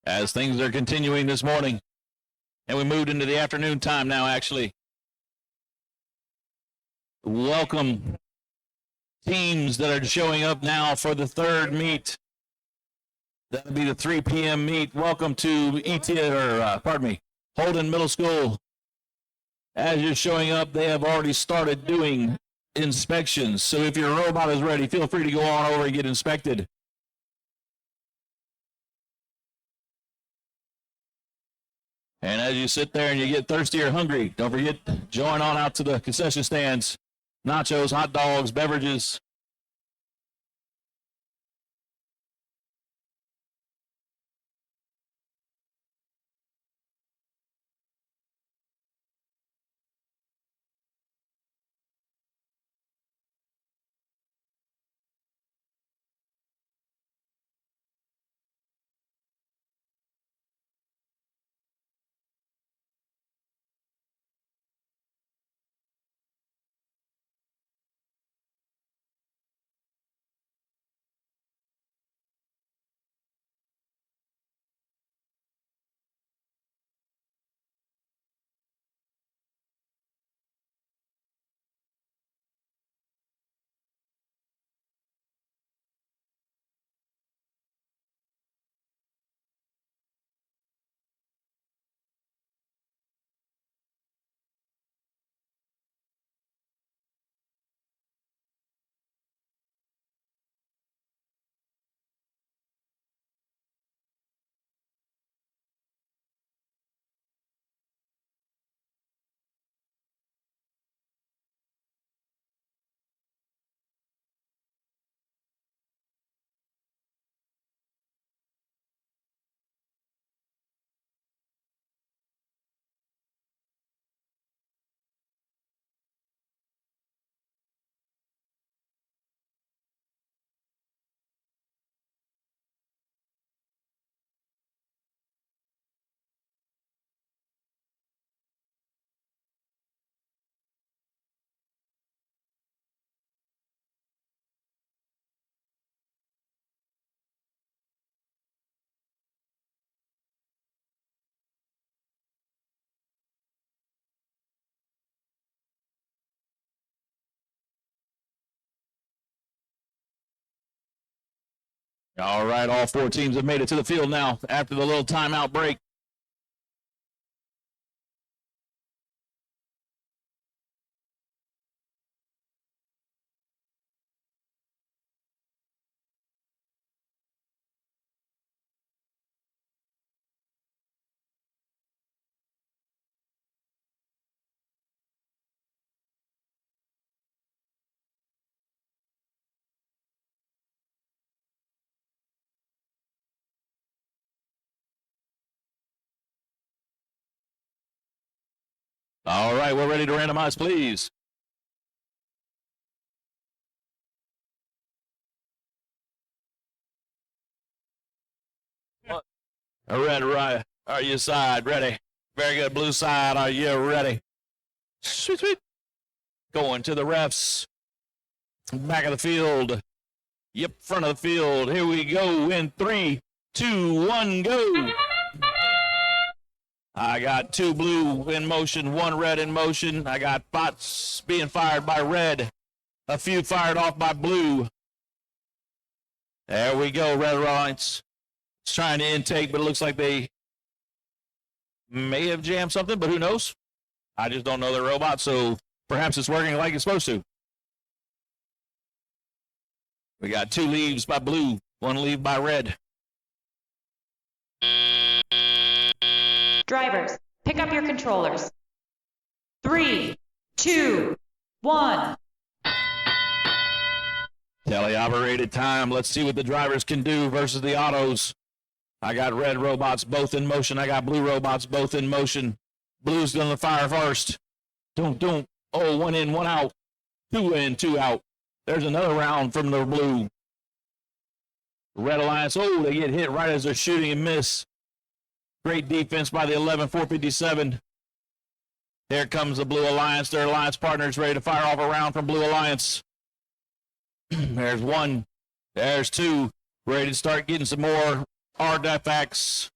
As things are continuing this morning, and we moved into the afternoon time now, actually. Welcome teams that are showing up now for the third meet. That'll be the 3 p.m. meet. Welcome to Holden Middle School. As you're showing up, they have already started doing inspections. So if your robot is ready, feel free to go on over and get inspected. And as you sit there and you get thirsty or hungry, don't forget, join on out to the concession stands. Nachos, hot dogs, beverages. All right, all four teams have made it to the field now after the little timeout break. All right, we're ready to randomize, please. Red, right. Are you side ready? Very good. Blue side, are you ready? Sweet, sweet. Going to the refs. Back of the field. Yep, front of the field. Here we go in 3, 2, 1, go. I got 2 blue in motion, 1 red in motion. I got bots being fired by red. A few fired off by blue. There we go, Red Alliance. It's trying to intake, but it looks like they may have jammed something, but who knows? I just don't know the robot, so perhaps it's working like it's supposed to. We got 2 leaves by blue, 1 leave by red. Drivers, pick up your controllers. 3, 2, 1. Teleoperated time. Let's see what the drivers can do versus the autos. I got red robots both in motion. I got blue robots both in motion. Blue's going to fire first. Don't. Oh, 1 in, 1 out. 2 in, 2 out. There's another round from the blue. Red Alliance. Oh, they get hit right as they're shooting and miss. Great defense by the 11, 457. Here comes the Blue Alliance. Their Alliance partners ready to fire off a round from Blue Alliance. There's 1. There's 2. Ready to start getting some more artifacts.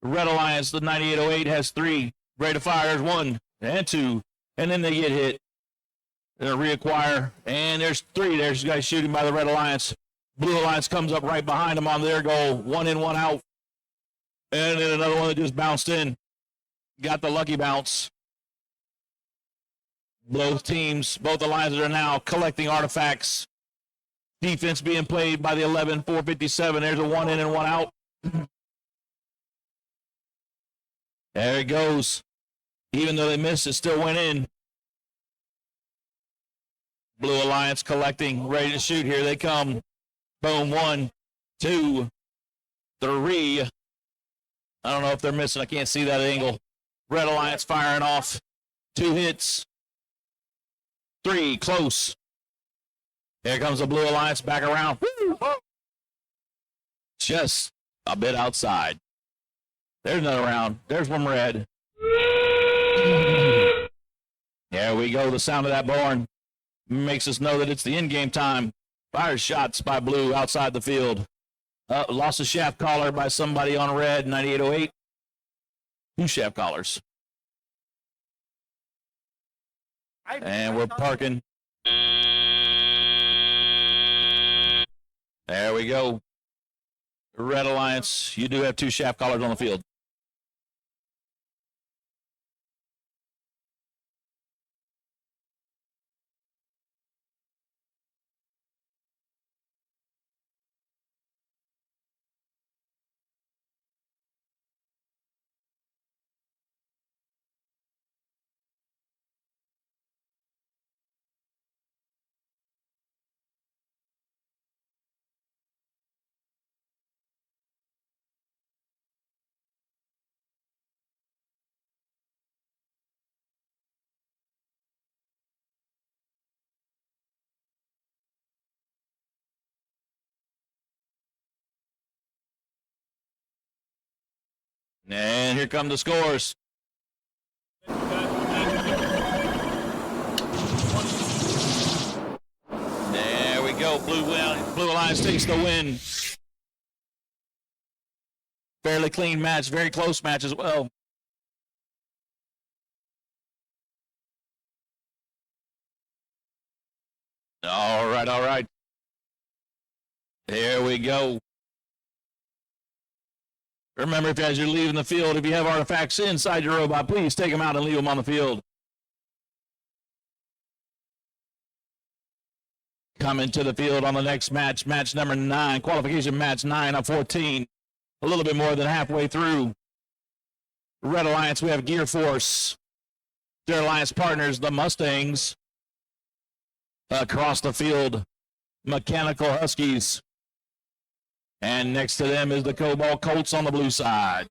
Red Alliance, the 9808, has 3. Ready to fire. There's 1 and 2. And then they get hit. They'll reacquire. And there's 3. There's guys shooting by the Red Alliance. Blue Alliance comes up right behind them on their goal. 1 in, 1 out. And then another one that just bounced in. Got the lucky bounce. Both teams, both alliances are now collecting artifacts. Defense being played by the 11, 457. There's a 1 in and 1 out. There it goes. Even though they missed, it still went in. Blue Alliance collecting, ready to shoot. Here they come. Boom, 1, 2, 3. I don't know if they're missing. I can't see that angle. Red Alliance firing off. 2 hits. 3, close. Here comes the Blue Alliance back around. Woo! Just a bit outside. There's another round. There's one red. There we go. The sound of that horn makes us know that it's the in-game time. Fire shots by blue outside the field. Lost a shaft collar by somebody on red, 9808. 2 shaft collars. And we're parking. There we go. Red Alliance, you do have 2 shaft collars on the field. And here come the scores. There we go. Blue Alliance takes the win. Fairly clean match. Very close match as well. All right. Here we go. Remember, as you're leaving the field, if you have artifacts inside your robot, please take them out and leave them on the field. Coming to the field on the next match, match number 9, qualification match 9 of 14. A little bit more than halfway through. Red Alliance, we have Gear Force. Their Alliance partners, the Mustangs. Across the field, Mechanical Huskies. And next to them is the Cobalt Colts on the blue side.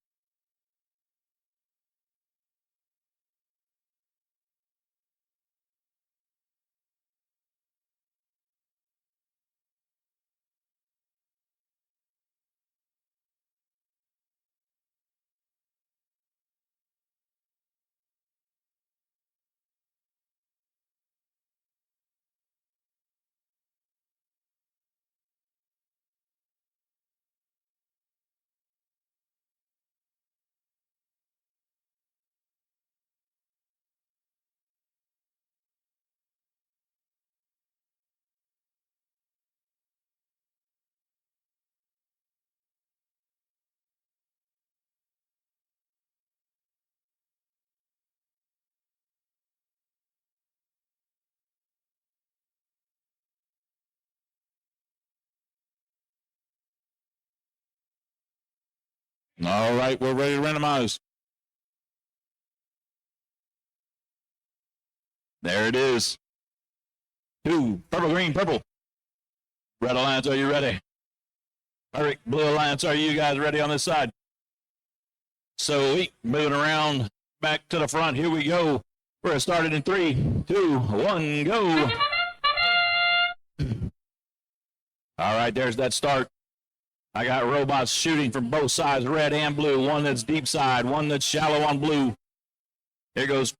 All right, we're ready to randomize. There it is. 2, purple, green, purple. Red Alliance, are you ready? Perfect. Blue Alliance, are you guys ready on this side? So we moving around back to the front. Here we go. We're going to start it in 3, 2, 1, go. All right, there's that start. I got robots shooting from both sides, red and blue. One that's deep side, one that's shallow on blue. Here goes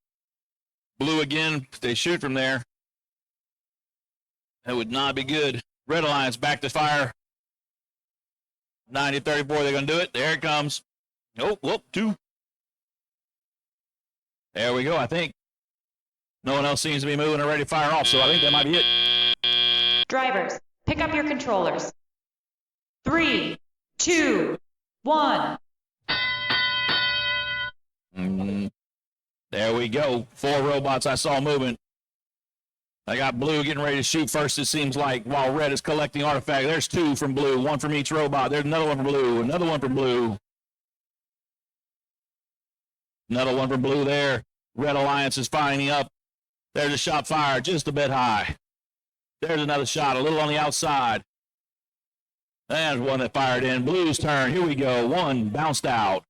blue again. If they shoot from there, that would not be good. Red Alliance back to fire. 90-34, they're going to do it. There it comes. Oh, whoop, 2. There we go, I think. No one else seems to be moving or ready to fire off, so I think that might be it. Drivers, pick up your controllers. 3, 2, 1. There we go. 4 robots I saw moving. I got blue getting ready to shoot first, it seems like, while red is collecting artifact. There's 2 from blue, 1 from each robot. There's another one from blue, another one from blue. Another one from blue there. Red Alliance is firing up. There's a shot fired just a bit high. There's another shot a little on the outside. There's one that fired in. Blue's turn. Here we go. 1 bounced out.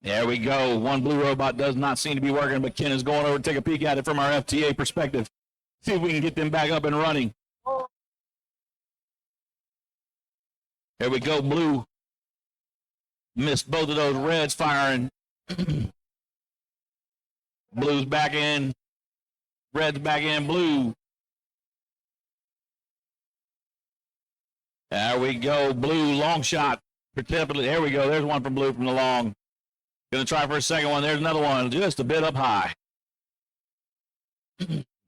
There we go. 1 blue robot does not seem to be working, but Ken is going over to take a peek at it from our FTA perspective. See if we can get them back up and running. Here we go. Blue missed both of those reds firing. Blue's back in. Red's back in. Blue. There we go. Blue, long shot. There we go. There's one from blue from the long. Gonna try for a second one. There's another one. Just a bit up high.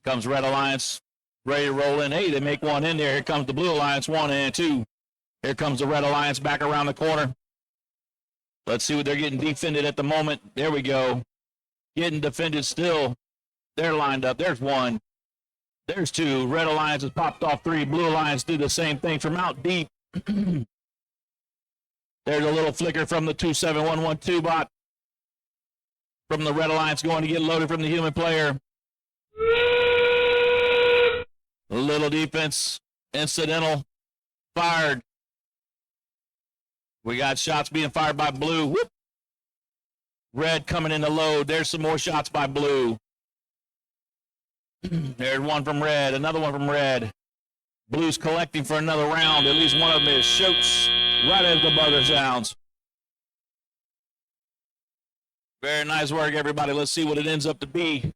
Comes Red Alliance. Ready to roll in. Hey, they make one in there. Here comes the Blue Alliance. 1 and 2. Here comes the Red Alliance back around the corner. Let's see what they're getting defended at the moment. There we go. Getting defended still. They're lined up. There's 1. There's 2. Red Alliance has popped off 3. Blue Alliance do the same thing from out deep. There's a little flicker from the 27112 bot. From the Red Alliance going to get loaded from the human player. A little defense. Incidental. Fired. We got shots being fired by blue. Whoop. Red coming in to load. There's some more shots by blue. There's one from red. Another one from red. Blue's collecting for another round. At least one of them is. Shoots right as the buzzer sounds. Very nice work, everybody. Let's see what it ends up to be.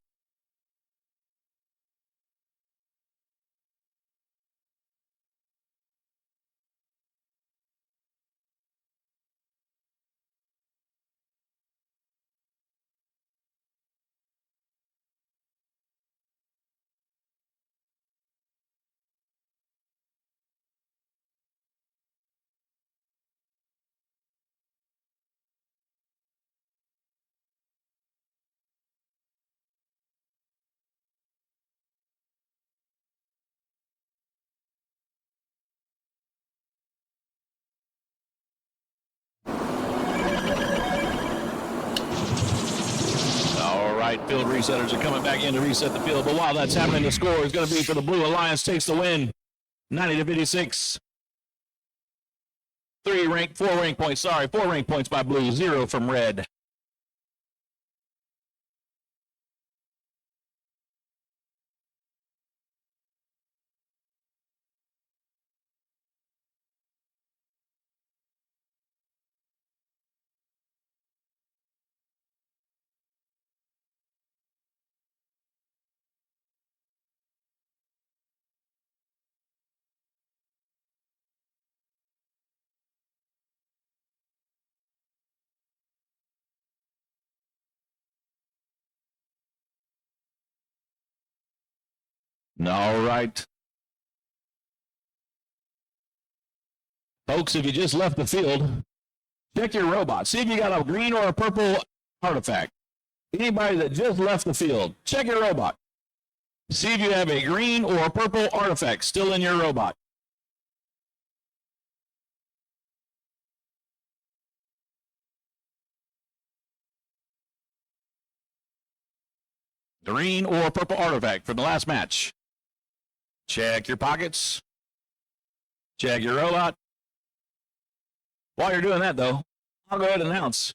Field resetters are coming back in to reset the field. But while that's happening, the score is going to be for the Blue Alliance takes the win. 90-56. 4 rank points by blue, 0 from red. All right. Folks, if you just left the field, check your robot. See if you got a green or a purple artifact. Anybody that just left the field, check your robot. See if you have a green or a purple artifact still in your robot. green or purple artifact from the last match. Check your pockets. Check your robot. While you're doing that, though, I'll go ahead and announce.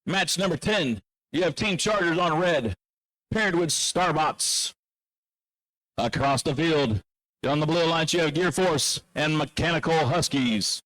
Match number 10, you have Team Chargers on red, paired with Starbots. Across the field, on the blue lines, you have Gear Force and Mechanical Huskies.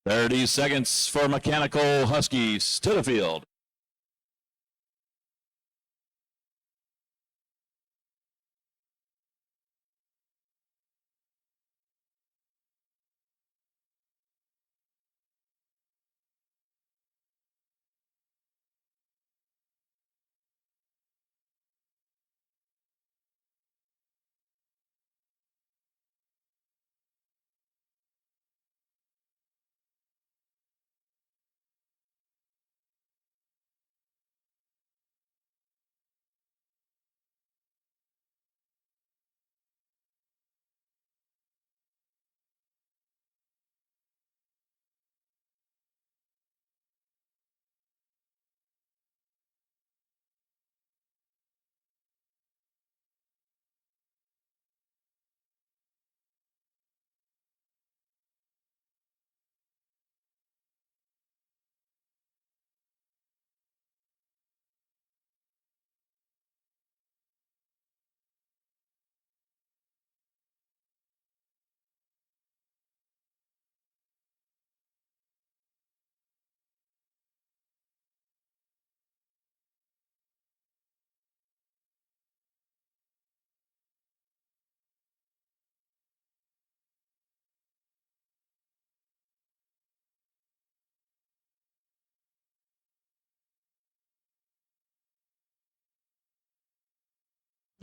"30 seconds for Mechanical Huskies to the field."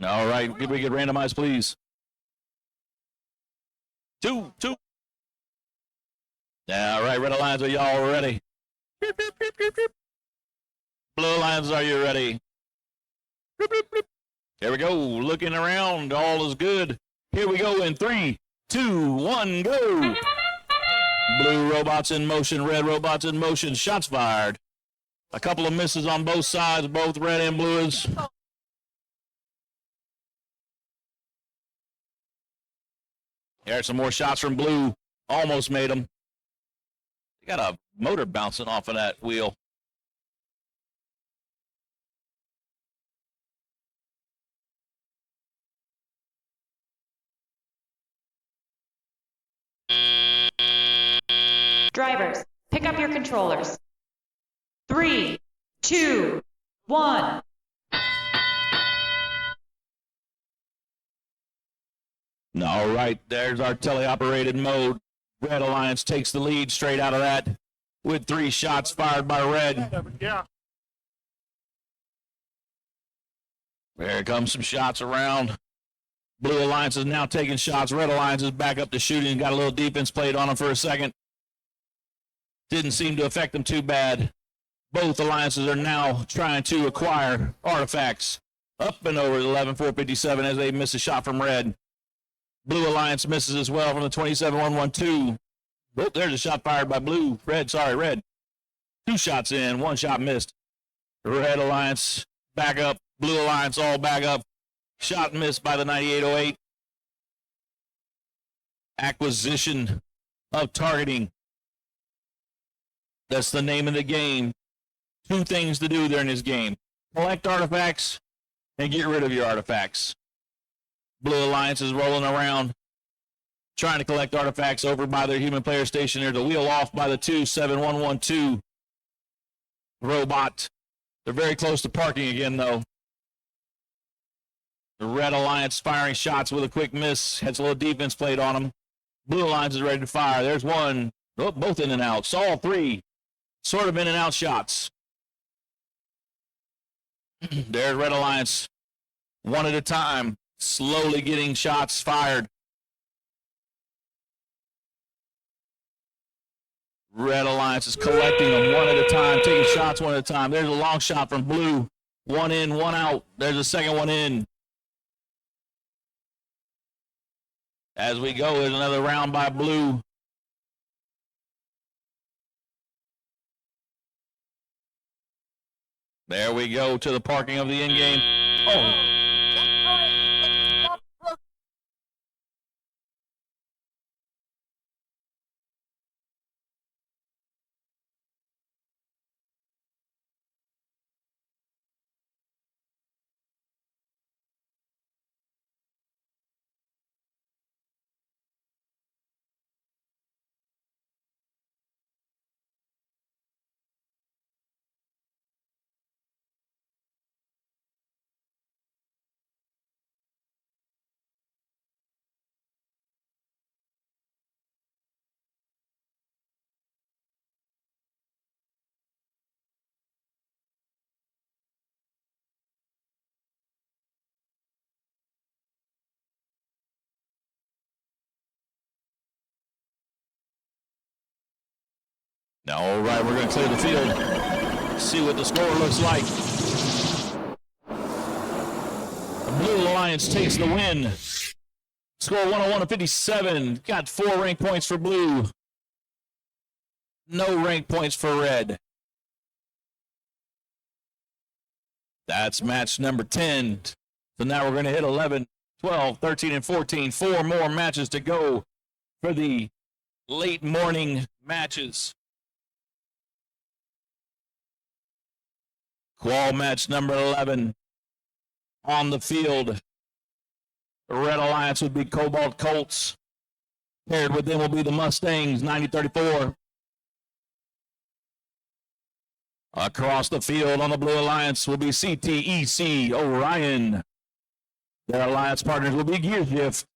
All right, can we get randomized, please? Two. All right, Red Alliance, are y'all ready? Blue Alliance, are you ready? Here we go. Looking around, all is good. Here we go in 3, 2, 1, go. Blue robots in motion, red robots in motion. Shots fired. A couple of misses on both sides, both red and blues. Here's some more shots from blue. Almost made them. They got a motor bouncing off of that wheel. Drivers, pick up your controllers. 3, 2, 1. All right, there's our teleoperated mode. Red Alliance takes the lead straight out of that with 3 shots fired by red. Yeah. There comes some shots around. Blue Alliance is now taking shots. Red Alliance is back up to shooting. Got a little defense played on them for a second. Didn't seem to affect them too bad. Both alliances are now trying to acquire artifacts. Up and over the 11-457 as they miss a shot from red. Blue Alliance misses as well from the 27-112. Oh, there's a shot fired by blue. Red. 2 shots in, 1 shot missed. Red Alliance back up. Blue Alliance all back up. Shot missed by the 9808. Acquisition of targeting. That's the name of the game. 2 things to do during this game. Collect artifacts and get rid of your artifacts. Blue Alliance is rolling around trying to collect artifacts over by their human player station. There's a wheel off by the 27112 robot. They're very close to parking again, though. The Red Alliance firing shots with a quick miss. Has a little defense played on them. Blue Alliance is ready to fire. There's one. Oh, both in and out. Saw all 3 sort of in and out shots. There's Red Alliance. 1 at a time. Slowly getting shots fired. Red Alliance is collecting them 1 at a time, taking shots 1 at a time. There's a long shot from blue. 1 in, 1 out. There's a second one in. As we go, there's another round by blue. There we go to the parking of the end game. Oh. Now, all right, we're going to clear the field. See what the score looks like. The Blue Alliance takes the win. Score 101-57. Got 4 rank points for blue. No rank points for red. That's match number 10. So now we're going to hit 11, 12, 13, and 14. 4 more matches to go for the late morning matches. Qual match number 11 on the field. The Red Alliance would be Cobalt Colts. Paired with them will be the Mustangs, 9034. Across the field on the Blue Alliance will be CTEC Orion. Their alliance partners will be Gear Shift.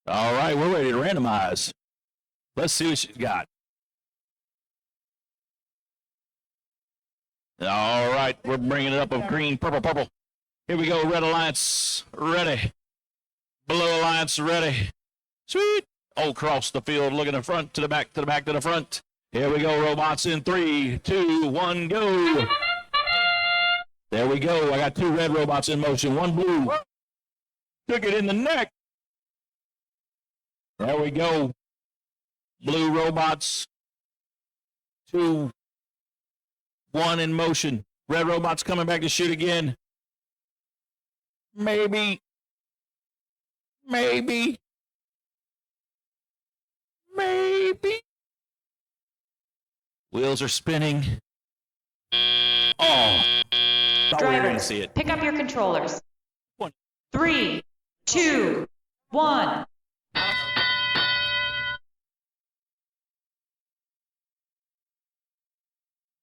All right, we're ready to randomize. Let's see what she's got. All right, we're bringing it up of green, purple, purple. Here we go, Red Alliance, ready. Blue Alliance, ready. Sweet. Oh, across the field, looking to the front, to the back, to the back, to the front. Here we go, robots in 3, 2, 1, go. There we go. I got 2 red robots in motion, 1 blue. Took it in the neck. There we go. Blue robots, 2, 1 in motion. Red robots coming back to shoot again. Maybe. Maybe. Maybe. Wheels are spinning. Oh. Thought we were going to see it. Pick up your controllers. 1. 3, 2, 1.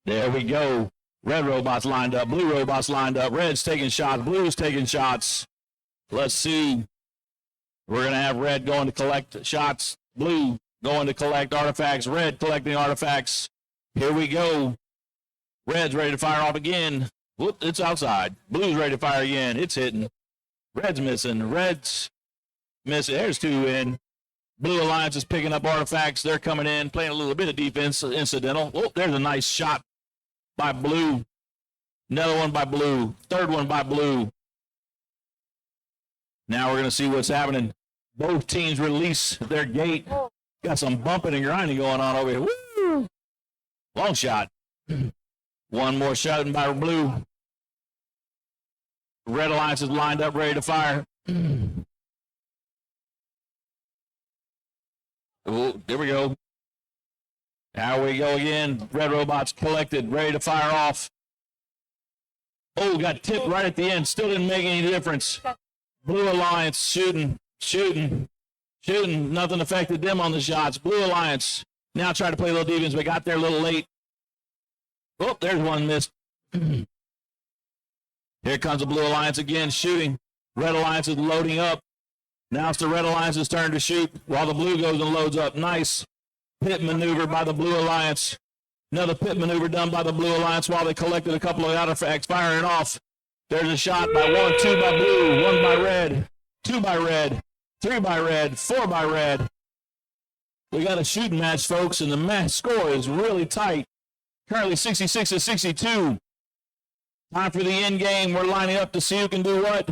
There we go. Red robots lined up. Blue robots lined up. Red's taking shots. Blue's taking shots. Let's see. We're going to have red going to collect shots. Blue going to collect artifacts. Red collecting artifacts. Here we go. Red's ready to fire off again. Whoop, it's outside. Blue's ready to fire again. It's hitting. Red's missing. Red's missing. There's 2 in. Blue Alliance is picking up artifacts. They're coming in, playing a little bit of defense, incidental. Oh, there's a nice shot by Blue. Another one by Blue. Third one by Blue. Now we're going to see what's happening. Both teams release their gate. Got some bumping and grinding going on over here. Woo! Long shot. One more shot by Blue. Red Alliance is lined up, ready to fire. Oh, there we go. There we go again. Red robots collected, ready to fire off. Oh, got tipped right at the end. Still didn't make any difference. Blue Alliance shooting. Nothing affected them on the shots. Blue Alliance now trying to play a little defense, but got there a little late. Oh, there's one missed. Here comes the Blue Alliance again, shooting. Red Alliance is loading up. Now it's the Red Alliance's turn to shoot while the Blue goes and loads up. Nice pit maneuver by the Blue Alliance. Another pit maneuver done by the Blue Alliance while they collected a couple of artifacts, firing off. There's a shot by 1, 2 by Blue, 1 by Red, 2 by Red, 3 by Red, 4 by Red. We got a shooting match, folks, and the match score is really tight. Currently 66-62. Time for the end game. We're lining up to see who can do what.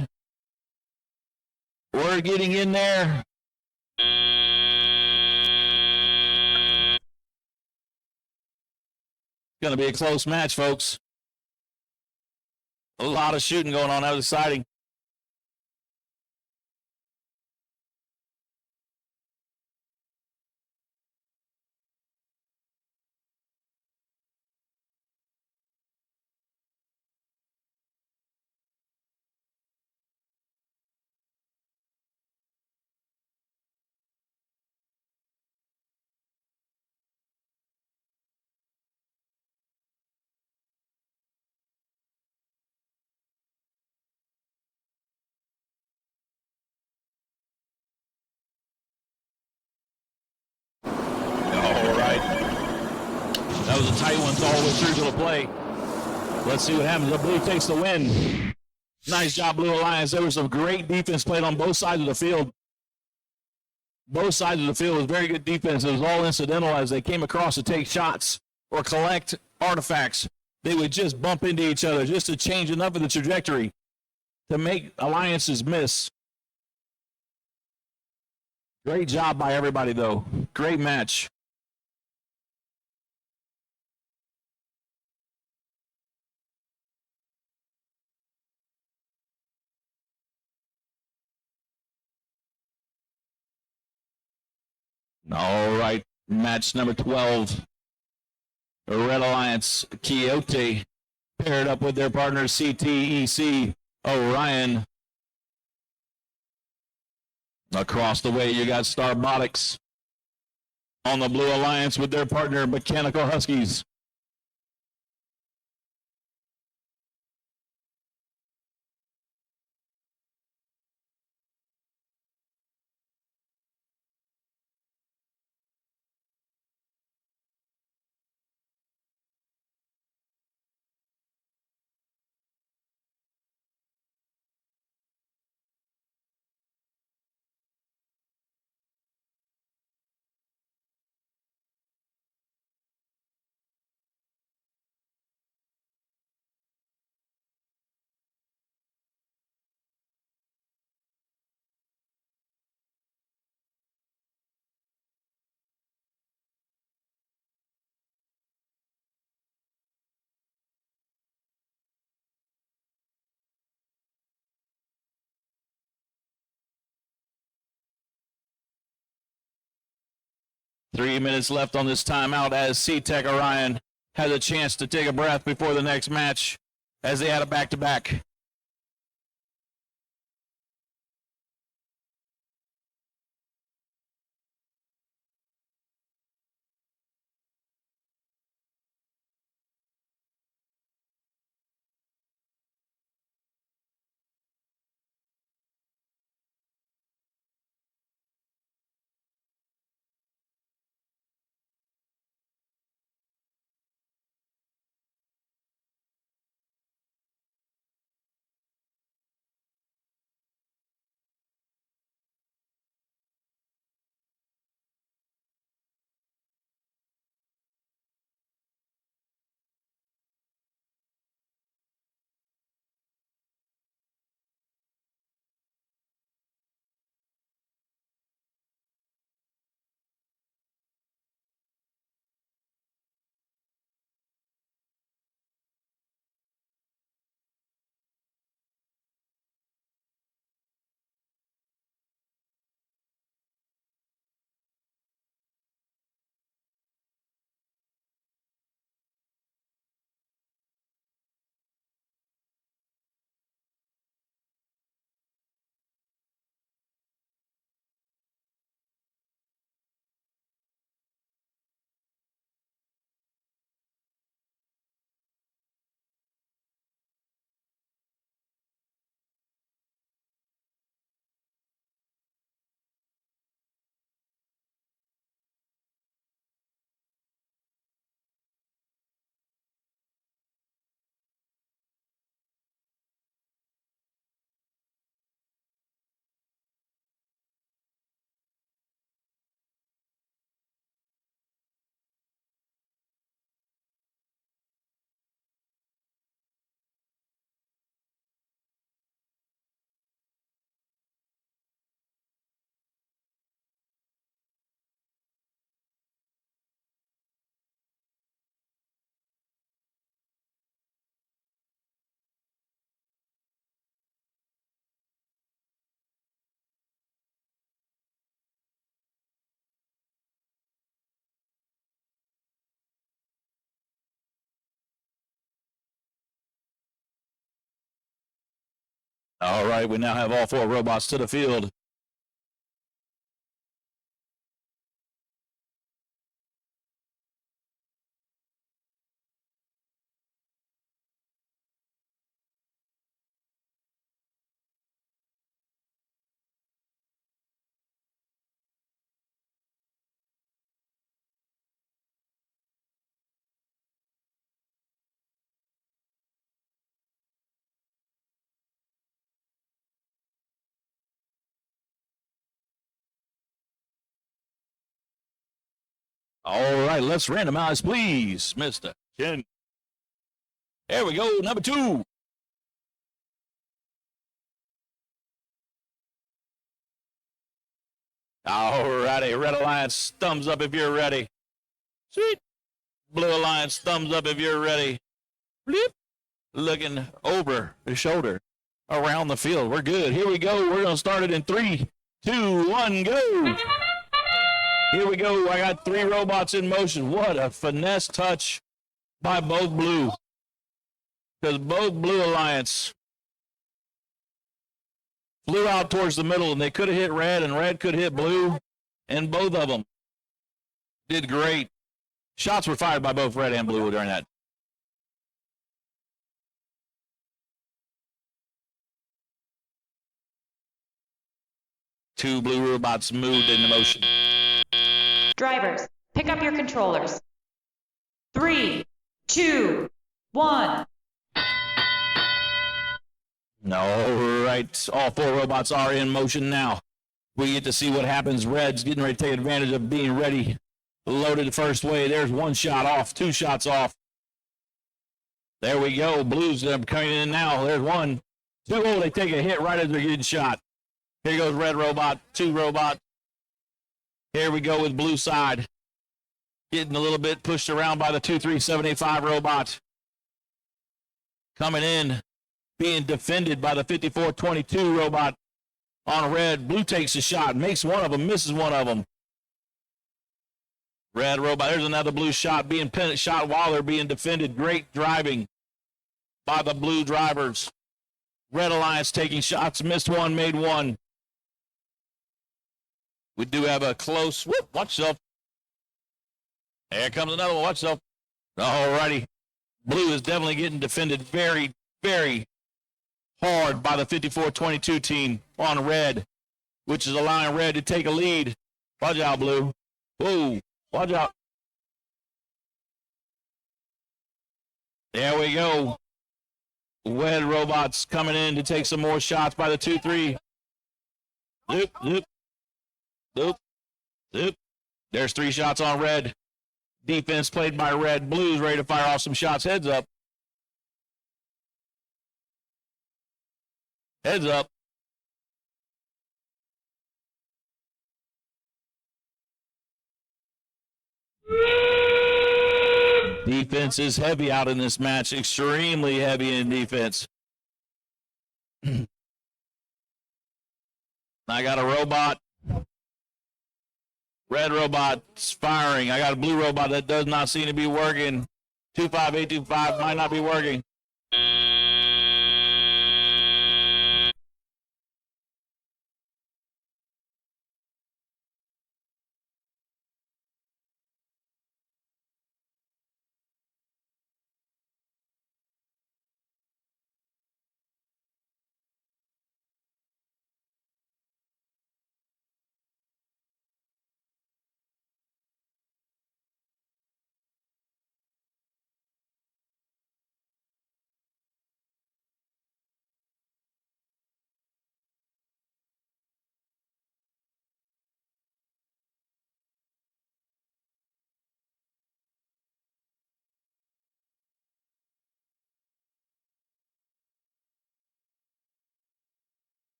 We're getting in there. It's going to be a close match, folks. A lot of shooting going on. That was exciting. That was a tight one all the way through to the play. Let's see what happens. The Blue takes the win. Nice job, Blue Alliance. There was some great defense played on both sides of the field. Both sides of the field was very good defense. It was all incidental as they came across to take shots or collect artifacts. They would just bump into each other just to change enough of the trajectory to make alliances miss. Great job by everybody, though. Great match. All right, match number 12. The Red Alliance, Quixote, paired up with their partner, CTEC, Orion. Across the way, you got Starbotics on the Blue Alliance with their partner, Mechanical Huskies. 3 minutes left on this timeout as C-Tech Orion has a chance to take a breath before the next match as they had a back-to-back. All right, we now have all 4 robots to the field. All right, let's randomize, please, Mr. Ken. There we go, number 2. All righty, Red Alliance, thumbs up if you're ready. Sweet. Blue Alliance, thumbs up if you're ready. Bleep. Looking over the shoulder around the field. We're good. Here we go. We're going to start it in 3, 2, 1, go. Here we go. I got 3 robots in motion. What a finesse touch by both blue. Because both Blue Alliance flew out towards the middle, and they could have hit red, and red could hit blue, and both of them did great. Shots were fired by both red and blue during that. Two blue robots moved into motion. Drivers, pick up your controllers. 3, 2, 1. All right, all 4 robots are in motion now. We get to see what happens. Red's getting ready to take advantage of being ready. Loaded the first way. There's 1 shot off, 2 shots off. There we go. Blues coming in now. There's 1, 2. Oh, they take a hit right as they're getting shot. Here goes red robot, 2 robot. Here we go with blue side. Getting a little bit pushed around by the 23785 robot. Coming in, being defended by the 5422 robot on red. Blue takes a shot, makes one of them, misses one of them. Red robot. There's another blue shot being shot while they're being defended. Great driving by the blue drivers. Red Alliance taking shots. Missed one, made one. We do have a close. Whoop, watch yourself. There comes another one. Watch yourself. All righty. Blue is definitely getting defended very, very hard by the 54-22 team on red, which is allowing red to take a lead. Watch out, blue. Whoa, watch out. There we go. Red robots coming in to take some more shots by the 2-3. Zoop, zoop, zoop, zoop. There's 3 shots on red. Defense played by red. Blue's ready to fire off some shots. Heads up. Heads up. Defense is heavy out in this match. Extremely heavy in defense. I got a robot. Red robot's firing. I got a blue robot that does not seem to be working. 25825 might not be working.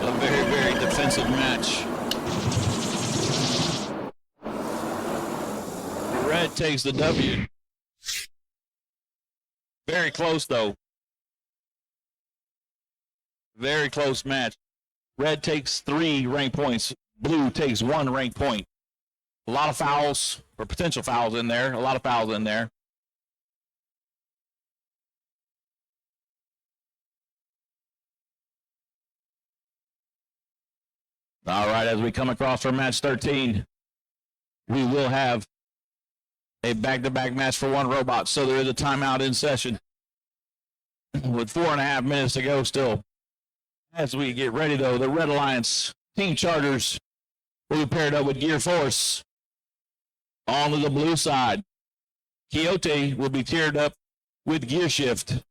A very, very defensive match. Red takes the W. Very close, though. Very close match. Red takes 3 rank points. Blue takes 1 rank point. A lot of fouls, or potential fouls in there. A lot of fouls in there. All right, as we come across for match 13, we will have a back-to-back match for 1 robot. So there is a timeout in session with 4.5 minutes to go still. As we get ready, though, the Red Alliance Team Chargers will be paired up with Gear Force. On to the blue side, Quixote will be paired up with Gear Shift.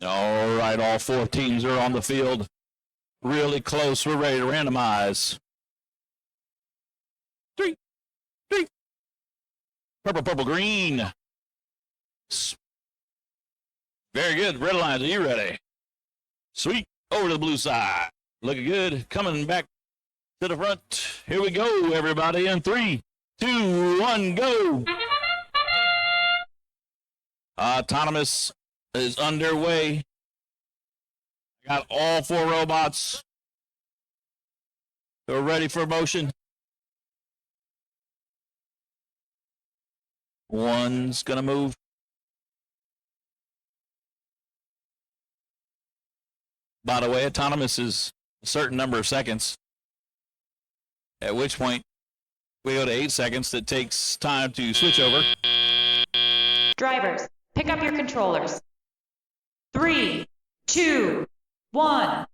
All right, all four teams are on the field. Really close. We're ready to randomize. Three. Purple, purple, green. Very good. Red Lions, are you ready? Sweet. Over to the blue side. Looking good. Coming back to the front. Here we go, everybody. In 3, 2, 1, go. Autonomous is underway. Got all four robots. They're ready for motion. One's going to move. By the way, autonomous is a certain number of seconds, at which point we go to 8 seconds. That takes time to switch over. Drivers, pick up your controllers. 3, 2, 1.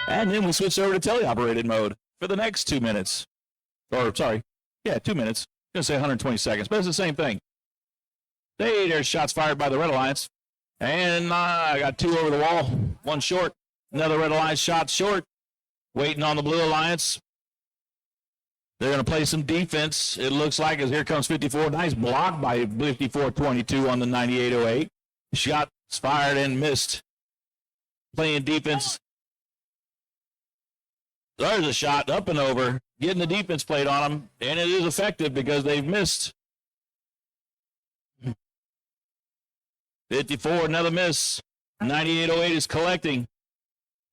And then we switch over to teleoperated mode for the next 2 minutes. Or, sorry, 2 minutes. I'm going to say 120 seconds, but it's the same thing. Hey, there's shots fired by the Red Alliance. And I got 2 over the wall, 1 short. Another Red Alliance shot short. Waiting on the Blue Alliance. They're going to play some defense. It looks like as here comes 54. Nice block by 54-22 on the 9808. Shots fired and missed. Playing defense. There's a shot up and over. Getting the defense played on them. And it is effective because they've missed. 54, another miss. 9808 is collecting.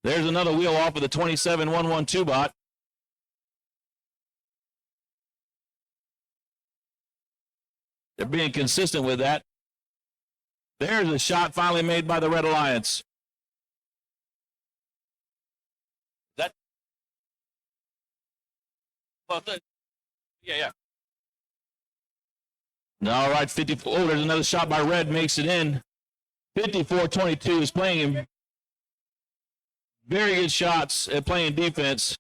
There's another wheel off of the 27112 bot. They're being consistent with that. There's a shot finally made by the Red Alliance. That? Yeah. All right, 54. Oh, there's another shot by Red, makes it in. 54-22 is playing very good shots at playing defense.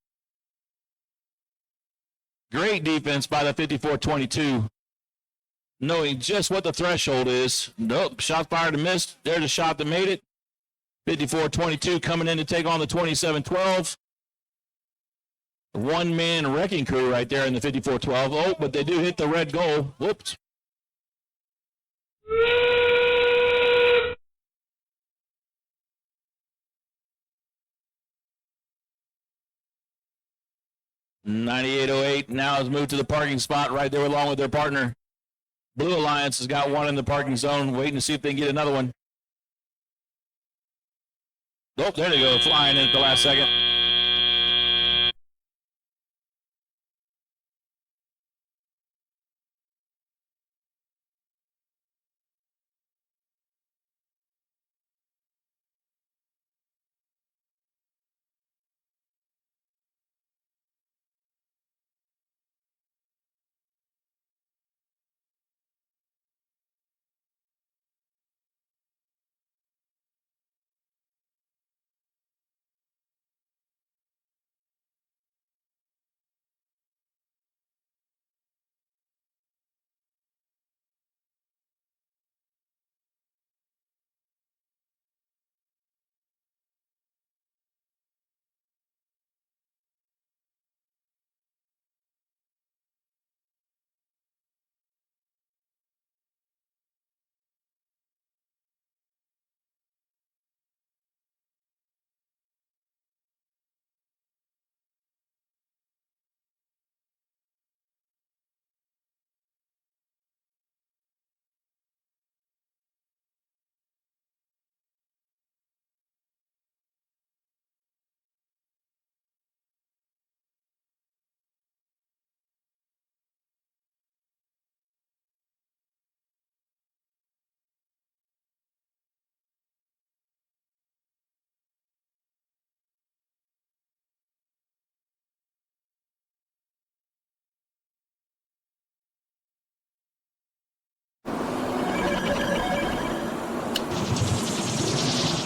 Great defense by the 54-22. Knowing just what the threshold is. Nope, shot fired and missed. There's a shot that made it. 54-22 coming in to take on the 27-12. One-man wrecking crew right there in the 54-12. Oh, but they do hit the red goal. Whoops. $98.08 now has moved to the parking spot right there along with their partner. Blue Alliance has got one in the parking zone, waiting to see if they can get another one. Oh, there they go, flying in at the last second.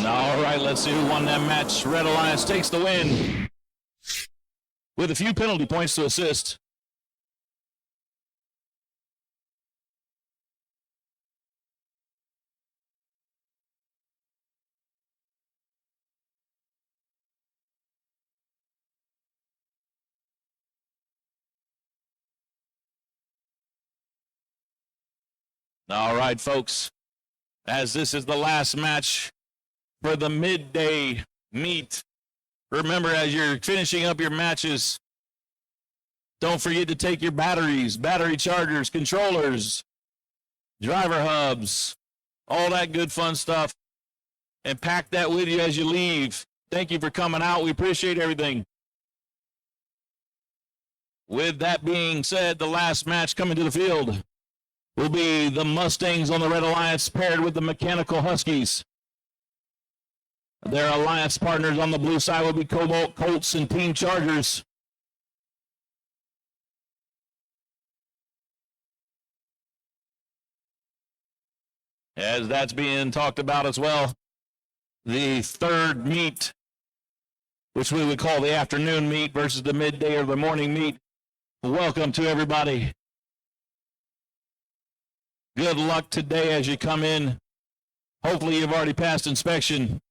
All right, let's see who won that match. Red Alliance takes the win with a few penalty points to assist. All right, folks, as this is the last match for the midday meet, remember as you're finishing up your matches, don't forget to take your batteries, battery chargers, controllers, driver hubs, all that good fun stuff, and pack that with you as you leave. Thank you for coming out. We appreciate everything. With that being said, the last match coming to the field will be the Mustangs on the Red Alliance paired with the Mechanical Huskies. Their alliance partners on the blue side will be Cobalt Colts and Team Chargers. As that's being talked about as well, the third meet, which we would call the afternoon meet versus the midday or the morning meet. Welcome to everybody. Good luck today as you come in. Hopefully you've already passed inspection.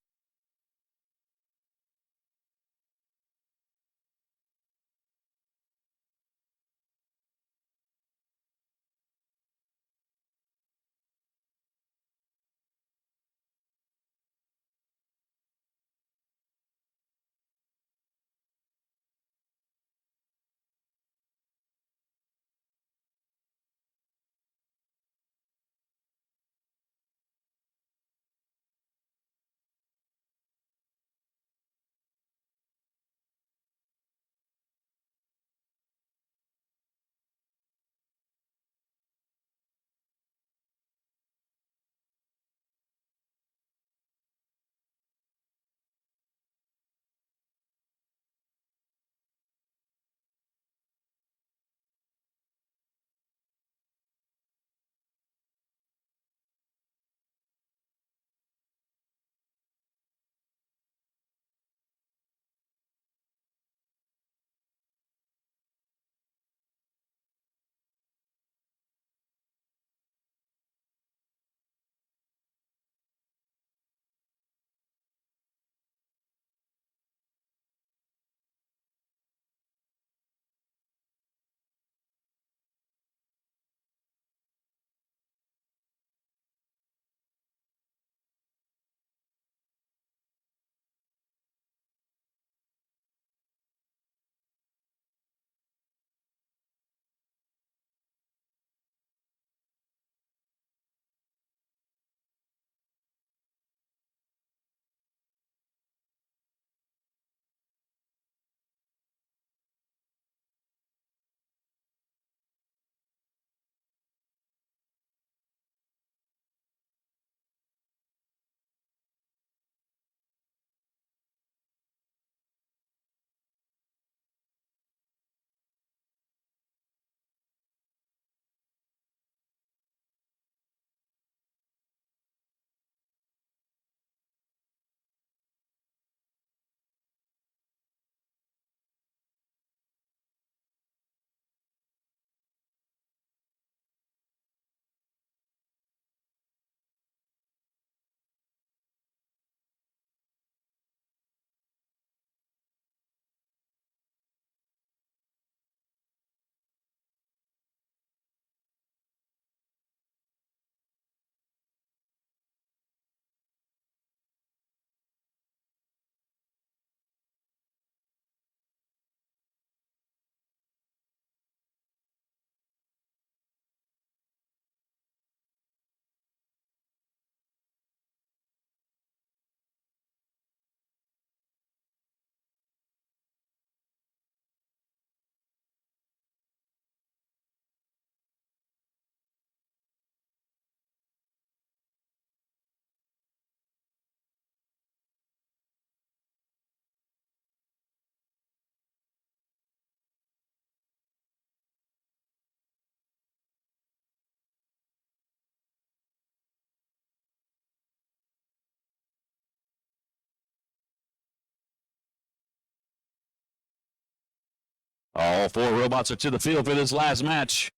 All four robots are to the field for this last match.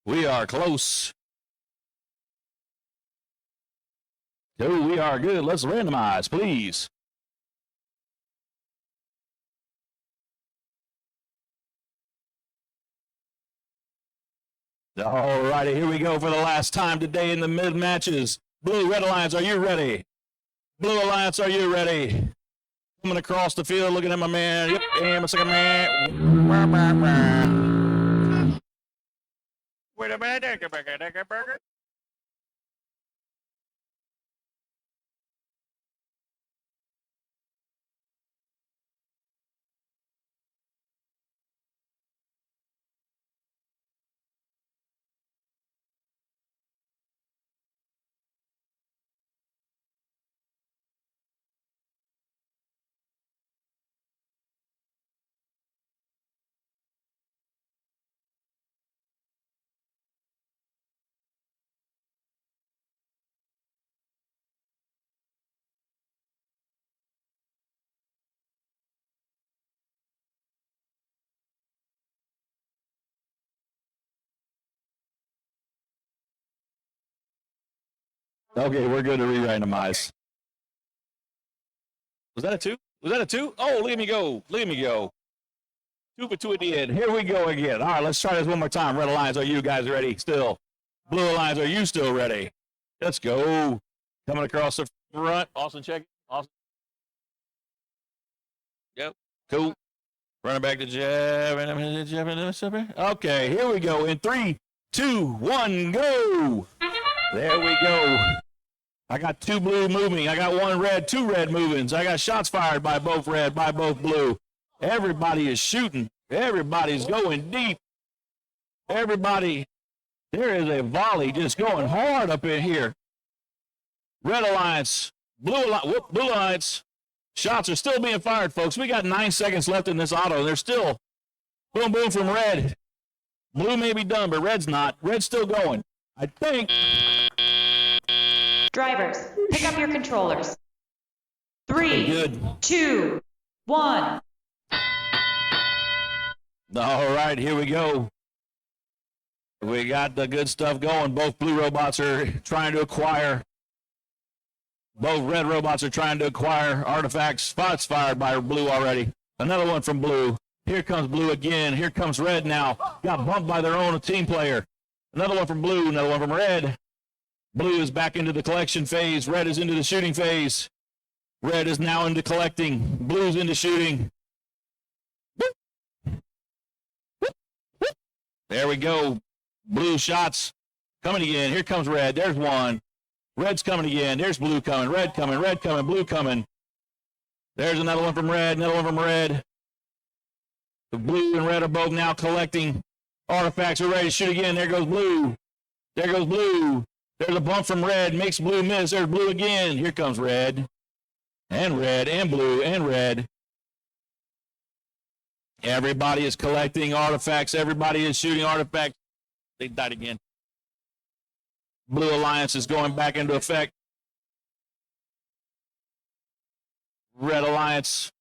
We are close. Oh, we are good. Let's randomize, please. All righty, here we go for the last time today in the mid matches. Blue, Red Alliance, are you ready? Blue Alliance, are you ready? Coming across the field, looking at my man. Yep, and my second man. Wait a minute. Okay, we're good to re-randomize. Was that a 2? Was that a 2? Oh, look at me go. Look at me go. 2 for 2 at the end. Here we go again. All right, let's try this one more time. Red Alliance, are you guys ready still? Blue Alliance, are you still ready? Let's go. Coming across the front. Austin, check it. Austin. Yep. Cool. Running back to Jeff. Okay, here we go. In 3, 2, 1, go. There we go. I got 2 blue moving. I got 1 red, 2 red movings. I got shots fired by both red, by both blue. Everybody is shooting. Everybody's going deep. Everybody, there is a volley just going hard up in here. Red Alliance, Blue Alliance. Shots are still being fired, folks. We got 9 seconds left in this auto. They're still boom, boom from red. Blue may be done, but red's not. Red's still going. I think. Drivers, pick up your controllers. 3, 2, 1. All right, here we go. We got the good stuff going. Both blue robots are trying to acquire. Both red robots are trying to acquire artifacts. Spots fired by blue already. Another one from blue. Here comes blue again. Here comes red now. Got bumped by their own team player. Another one from blue. Another one from red. Blue is back into the collection phase. Red is into the shooting phase. Red is now into collecting. Blue's into shooting. There we go. Blue shots coming again. Here comes red. There's one. Red's coming again. There's blue coming. Red coming. Red coming. Blue coming. There's another one from red. Another one from red. The blue and red are both now collecting artifacts. We're ready to shoot again. There goes blue. There goes blue. There's a bump from red. Makes blue miss. There's blue again. Here comes red. And red. And blue. And red. Everybody is collecting artifacts. Everybody is shooting artifacts. They died again. Blue Alliance is going back into effect. Red Alliance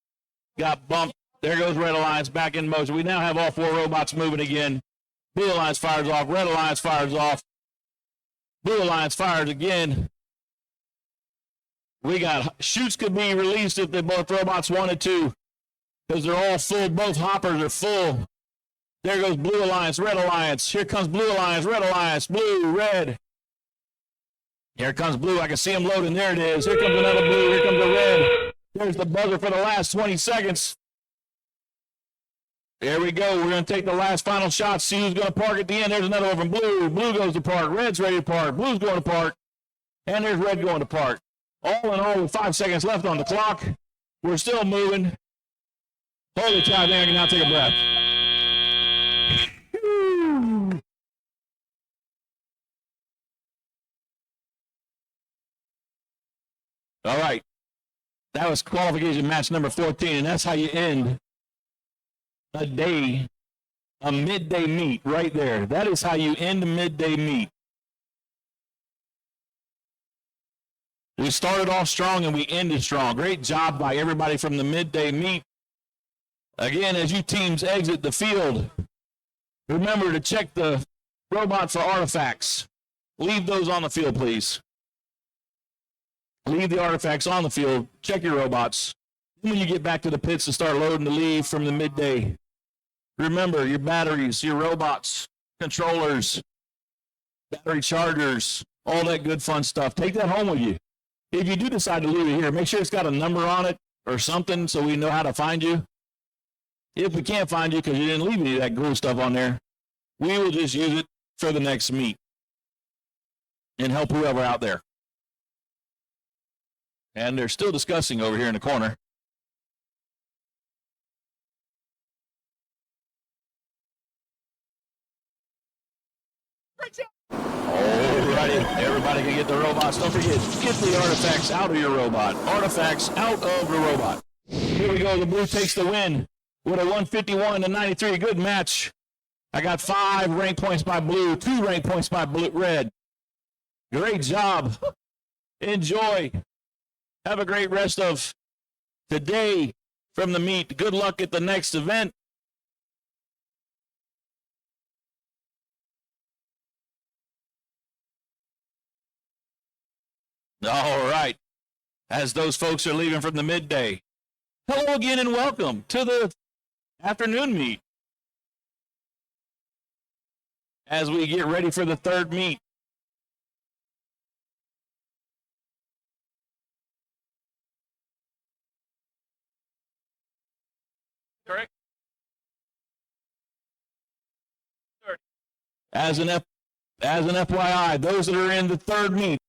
got bumped. There goes Red Alliance back in motion. We now have all 4 robots moving again. Blue Alliance fires off. Red Alliance fires off. Blue Alliance fires again. We got shoots could be released if they both robots wanted to, because they're all full. Both hoppers are full. There goes Blue Alliance, Red Alliance. Here comes Blue Alliance, Red Alliance, blue, red. Here comes blue. I can see them loading. There it is. Here comes another blue. Here comes the red. There's the buzzer for the last 20 seconds. There we go. We're going to take the last final shot, see who's going to park at the end. There's another one from blue. Blue goes to park. Red's ready to park. Blue's going to park. And there's red going to park. All in all, with 5 seconds left on the clock. We're still moving. Holy cow, I can now take a breath. All right. That was qualification match number 14, and that's how you end a midday meet right there. That is how you end a midday meet. We started off strong and we ended strong. Great job by everybody from the midday meet. Again, as you teams exit the field, remember to check the robot for artifacts. Leave those on the field, please. Leave the artifacts on the field. Check your robots. When you get back to the pits to start loading the leave from the midday, remember your batteries, your robots, controllers, battery chargers, all that good fun stuff. Take that home with you. If you do decide to leave it here, make sure it's got a number on it or something so we know how to find you. If we can't find you because you didn't leave any of that cool stuff on there, we will just use it for the next meet and help whoever out there. And they're still discussing over here in the corner. Alrighty, everybody can get the robots. Don't forget, get the artifacts out of your robot. Artifacts out of the robot. Here we go. The blue takes the win with a 151 to 93. Good match. I got 5 rank points by blue, 2 rank points by red. Great job. Enjoy. Have a great rest of today from the meet. Good luck at the next event. All right. As those folks are leaving from the midday, hello again and welcome to the afternoon meet. As we get ready for the third meet. Correct. As an FYI, those that are in the third meet,